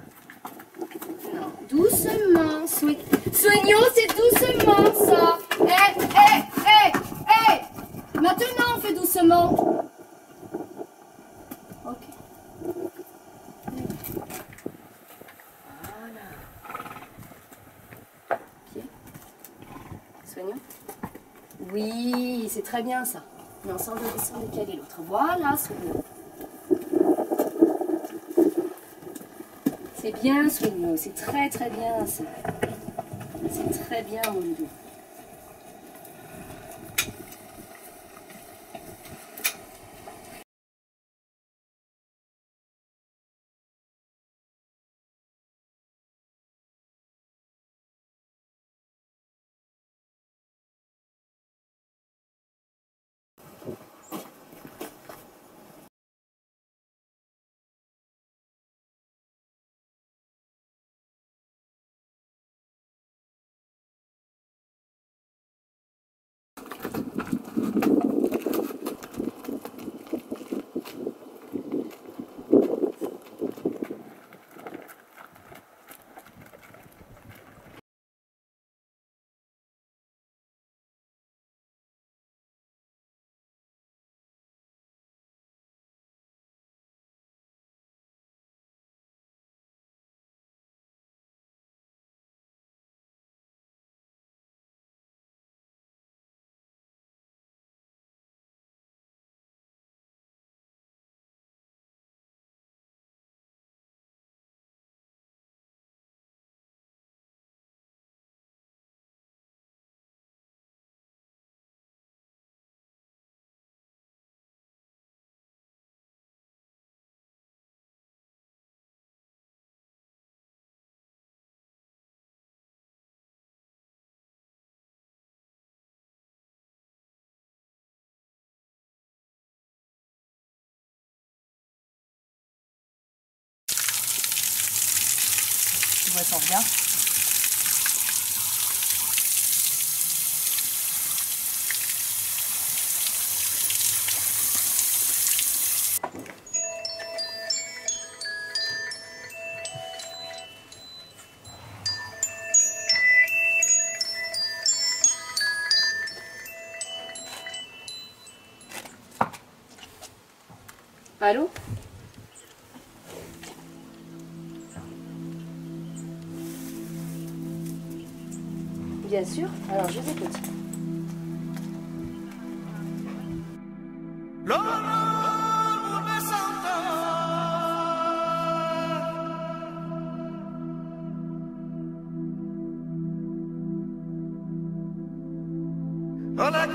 Non, doucement. Soignons, c'est doucement ça. Maintenant, on fait doucement. Ok. Voilà. Pied. Soignons. Oui, c'est très bien ça. Non, sans décaler l'autre. Voilà, soignons. C'est bien, soignons. C'est très bien ça. C'est très bien, mon doudou. Tu vois son regard. Allô? Bien sûr, alors je vous écoute. Hola,